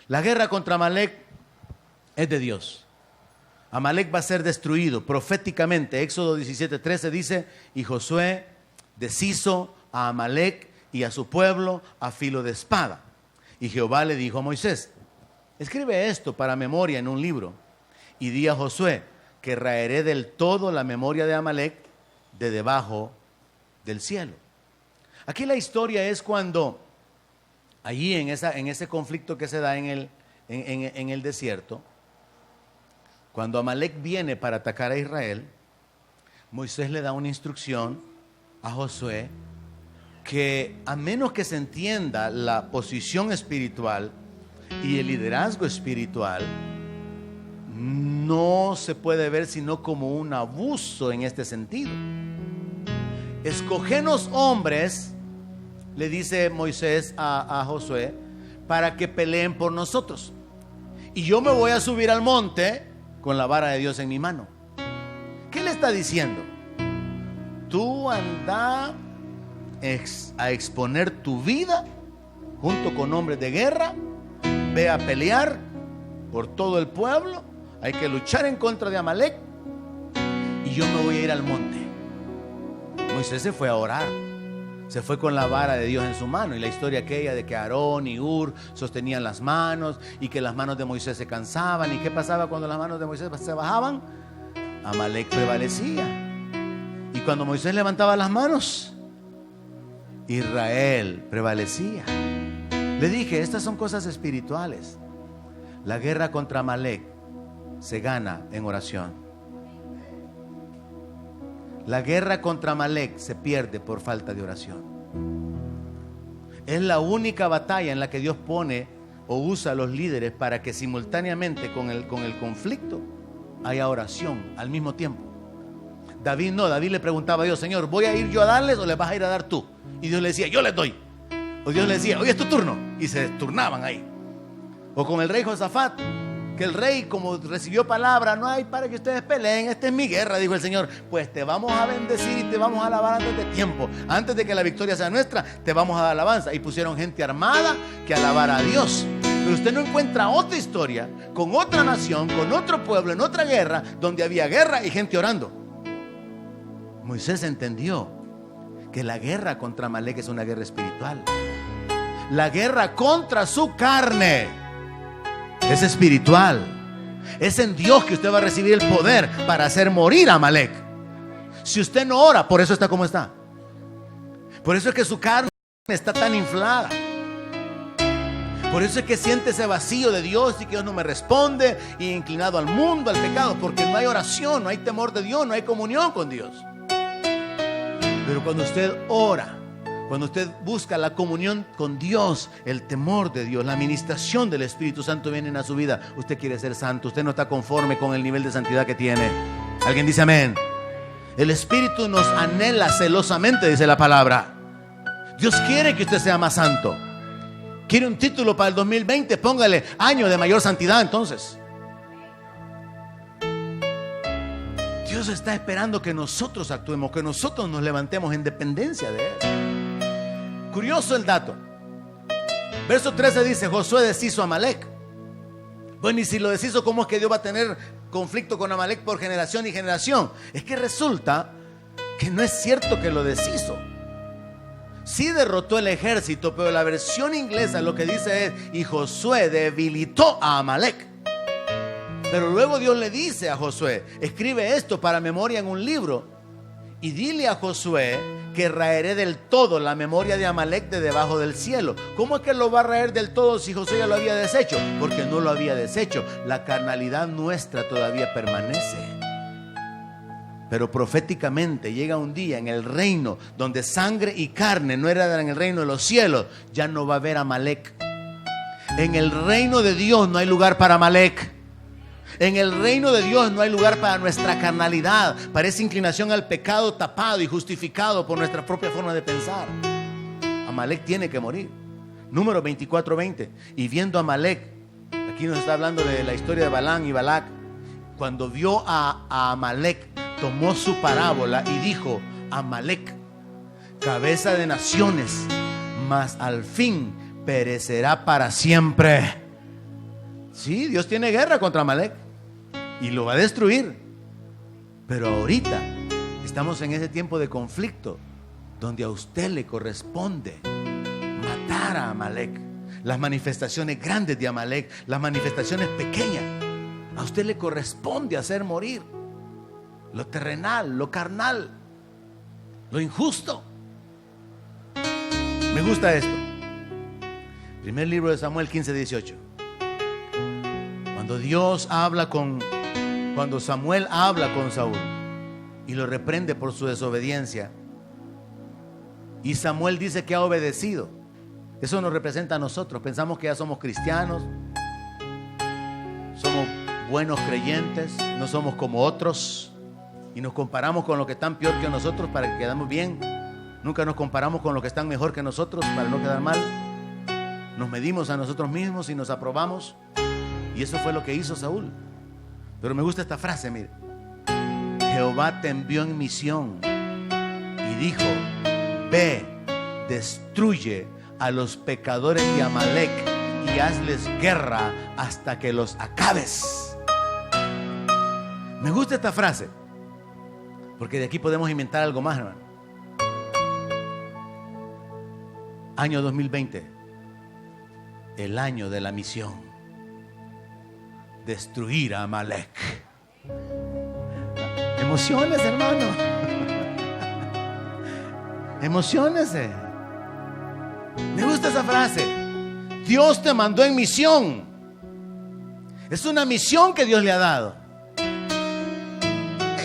La guerra contra Amalek es de Dios. Amalek va a ser destruido proféticamente. Éxodo 17:13 dice: y Josué deshizo a Amalek y a su pueblo a filo de espada. Y Jehová le dijo a Moisés: escribe esto para memoria en un libro, y di a Josué que raeré del todo la memoria de Amalek de debajo del cielo. Aquí la historia es cuando allí en ese conflicto que se da en el desierto, cuando Amalek viene para atacar a Israel, Moisés le da una instrucción a Josué, que a menos que se entienda la posición espiritual y el liderazgo espiritual, no se puede ver sino como un abuso en este sentido. Escogenos hombres, le dice Moisés a Josué, para que peleen por nosotros, y yo me voy a subir al monte con la vara de Dios en mi mano. ¿Qué le está diciendo? Tú anda a exponer tu vida junto con hombres de guerra, ve a pelear por todo el pueblo, hay que luchar en contra de Amalek, y yo me voy a ir al monte. Moisés se fue a orar, se fue con la vara de Dios en su mano, y la historia aquella de que Aarón y Hur sostenían las manos y que las manos de Moisés se cansaban. ¿Y qué pasaba cuando las manos de Moisés se bajaban? Amalek prevalecía. Y cuando Moisés levantaba las manos, Israel prevalecía. Le dije, estas son cosas espirituales. La guerra contra Amalek se gana en oración. La guerra contra Amalek se pierde por falta de oración. Es la única batalla en la que Dios pone o usa a los líderes para que simultáneamente con el conflicto haya oración al mismo tiempo. David no, David le preguntaba a Dios: Señor, ¿voy a ir yo a darles o les vas a ir a dar tú? Y Dios le decía: yo les doy. O Dios le decía: hoy es tu turno, y se turnaban ahí. O con el rey Josafat, que el rey, como recibió palabra, no hay para que ustedes peleen, esta es mi guerra, dijo el Señor. Pues te vamos a bendecir y te vamos a alabar antes de tiempo. Antes de que la victoria sea nuestra, te vamos a dar alabanza. Y pusieron gente armada que alabara a Dios. Pero usted no encuentra otra historia con otra nación, con otro pueblo, en otra guerra, donde había guerra y gente orando. Moisés entendió que la guerra contra Amalek es una guerra espiritual. La guerra contra su carne es espiritual. Es en Dios que usted va a recibir el poder para hacer morir a Amalek. Si usted no ora, por eso está como está. Por eso es que su carne está tan inflada. Por eso es que siente ese vacío de Dios y que Dios no me responde, y inclinado al mundo, al pecado, porque no hay oración, no hay temor de Dios, no hay comunión con Dios. Pero cuando usted ora, cuando usted busca la comunión con Dios, el temor de Dios, la administración del Espíritu Santo vienen a su vida. Usted quiere ser santo, usted no está conforme con el nivel de santidad que tiene. ¿Alguien dice amén? El Espíritu nos anhela celosamente, dice la palabra. Dios quiere que usted sea más santo. ¿Quiere un título para el 2020? Póngale año de mayor santidad entonces. Dios está esperando que nosotros actuemos, que nosotros nos levantemos en dependencia de Él. Curioso el dato. Verso 13 dice: Josué deshizo a Amalek. Bueno, y si lo deshizo, ¿cómo es que Dios va a tener conflicto con Amalek por generación y generación? Es que resulta que no es cierto que lo deshizo. Sí derrotó el ejército, pero la versión inglesa lo que dice es: y Josué debilitó a Amalek. Pero luego Dios le dice a Josué: escribe esto para memoria en un libro, y dile a Josué que raeré del todo la memoria de Amalek de debajo del cielo. ¿Cómo es que lo va a raer del todo si Josué ya lo había deshecho? Porque no lo había deshecho. La carnalidad nuestra todavía permanece. Pero proféticamente llega un día en el reino donde sangre y carne no eran en el reino de los cielos. Ya no va a haber Amalek. En el reino de Dios no hay lugar para Amalek. En el reino de Dios no hay lugar para nuestra carnalidad, para esa inclinación al pecado tapado y justificado por nuestra propia forma de pensar. Amalek tiene que morir. Número 24:20. Y viendo a Amalek, aquí nos está hablando de la historia de Balán y Balac. Cuando vio a Amalek, tomó su parábola y dijo: Amalek, cabeza de naciones, mas al fin perecerá para siempre. Sí, Dios tiene guerra contra Amalek y lo va a destruir. Pero ahorita estamos en ese tiempo de conflicto donde a usted le corresponde matar a Amalek. Las manifestaciones grandes de Amalek, las manifestaciones pequeñas, a usted le corresponde hacer morir lo terrenal, lo carnal, lo injusto. Me gusta esto. Primer libro de Samuel 15:18. Cuando Samuel habla con Saúl y lo reprende por su desobediencia, y Samuel dice que ha obedecido, eso nos representa a nosotros. Pensamos que ya somos cristianos, somos buenos creyentes, no somos como otros, y nos comparamos con los que están peor que nosotros para que quedamos bien. Nunca nos comparamos con los que están mejor que nosotros para no quedar mal. Nos medimos a nosotros mismos y nos aprobamos. Y eso fue lo que hizo Saúl. Pero me gusta esta frase, mire: Jehová te envió en misión y dijo: ve, destruye a los pecadores de Amalek y hazles guerra hasta que los acabes. Me gusta esta frase porque de aquí podemos inventar algo más, hermano. Año 2020, el año de la misión: destruir a Amalek. Emociones, hermano. Emociónese. Me gusta esa frase. Dios te mandó en misión. Es una misión que Dios le ha dado.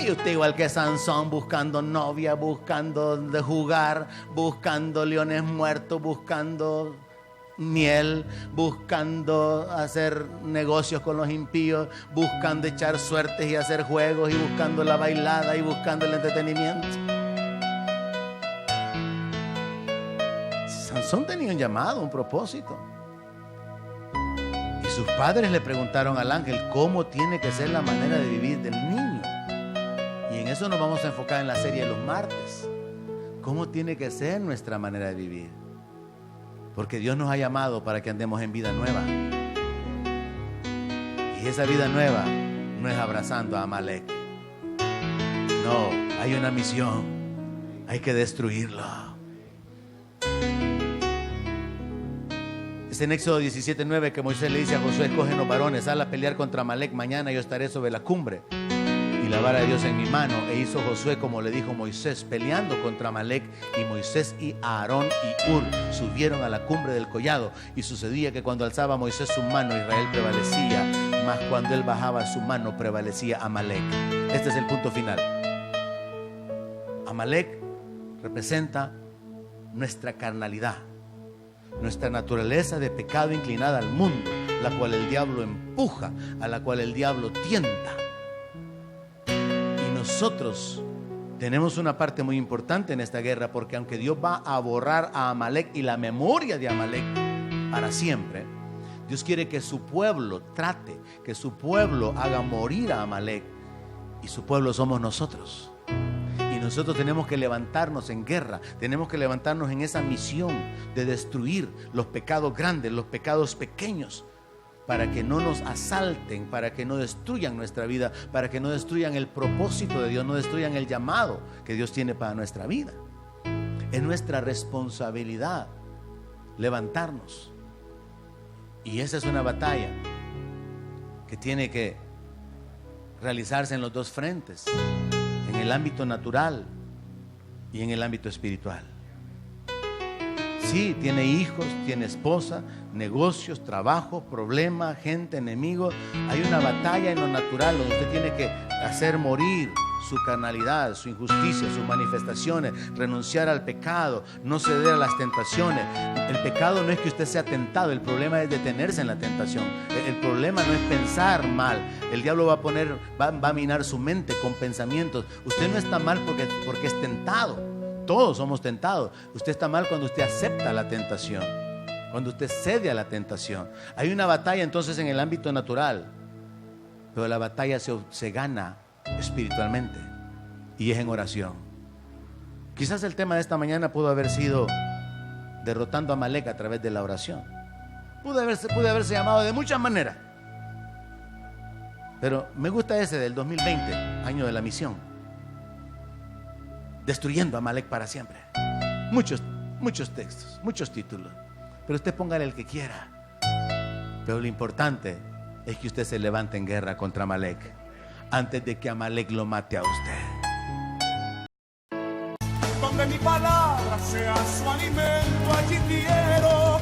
Y usted igual que Sansón, buscando novia, buscando de jugar, buscando leones muertos, buscando miel, buscando hacer negocios con los impíos, buscando echar suertes y hacer juegos, y buscando la bailada y buscando el entretenimiento. Sansón tenía un llamado, un propósito, y Y sus padres le preguntaron al ángel cómo tiene que ser la manera de vivir del niño. Y en eso nos vamos a enfocar en la serie de los martes. ¿Cómo tiene que ser nuestra manera de vivir? Porque Dios nos ha llamado para que andemos en vida nueva. Y esa vida nueva no es abrazando a Amalek. No, hay una misión. Hay que destruirlo. Es en Éxodo 17:9 que Moisés le dice a Josué: escoge los varones, sal a pelear contra Amalek. Mañana yo estaré sobre la cumbre y la vara de Dios en mi mano. E hizo Josué como le dijo Moisés, peleando contra Amalek. Y Moisés y Aarón y Hur subieron a la cumbre del collado. Y sucedía que cuando alzaba Moisés su mano, Israel prevalecía, mas cuando él bajaba su mano, prevalecía Amalek. Este es el punto final. Amalek representa nuestra carnalidad, nuestra naturaleza de pecado inclinada al mundo, la cual el diablo empuja, a la cual el diablo tienta. Y nosotros tenemos una parte muy importante en esta guerra, porque aunque Dios va a borrar a Amalek y la memoria de Amalek para siempre, Dios quiere que su pueblo trate, que su pueblo haga morir a Amalek, y su pueblo somos nosotros. Nosotros tenemos que levantarnos en guerra, tenemos que levantarnos en esa misión de destruir los pecados grandes, los pecados pequeños, para que no nos asalten, para que no destruyan nuestra vida, para que no destruyan el propósito de Dios, no destruyan el llamado que Dios tiene para nuestra vida. Es nuestra responsabilidad levantarnos. Y esa es una batalla que tiene que realizarse en los dos frentes, en el ámbito natural y en el ámbito espiritual. Sí, tiene hijos, tiene esposa, negocios, trabajo, problemas, gente, enemigos. Hay una batalla en lo natural donde usted tiene que hacer morir su carnalidad, su injusticia, sus manifestaciones, renunciar al pecado, no ceder a las tentaciones. El pecado no es que usted sea tentado, el problema es detenerse en la tentación. El problema no es pensar mal. El diablo va a minar su mente con pensamientos. Usted no está mal porque es tentado. Todos somos tentados. Usted está mal cuando usted acepta la tentación, cuando usted cede a la tentación. Hay una batalla entonces en el ámbito natural, pero la batalla se gana espiritualmente, y es en oración. Quizás el tema de esta mañana pudo haber sido derrotando a Amalek a través de la oración. Pudo haberse llamado de muchas maneras, pero me gusta ese del 2020, año de la misión, destruyendo a Amalek para siempre. Muchos textos, muchos títulos, pero usted póngale el que quiera. Pero lo importante es que usted se levante en guerra contra Amalek antes de que Amalek lo mate a usted. Donde mi palabra sea su alimento, allí quiero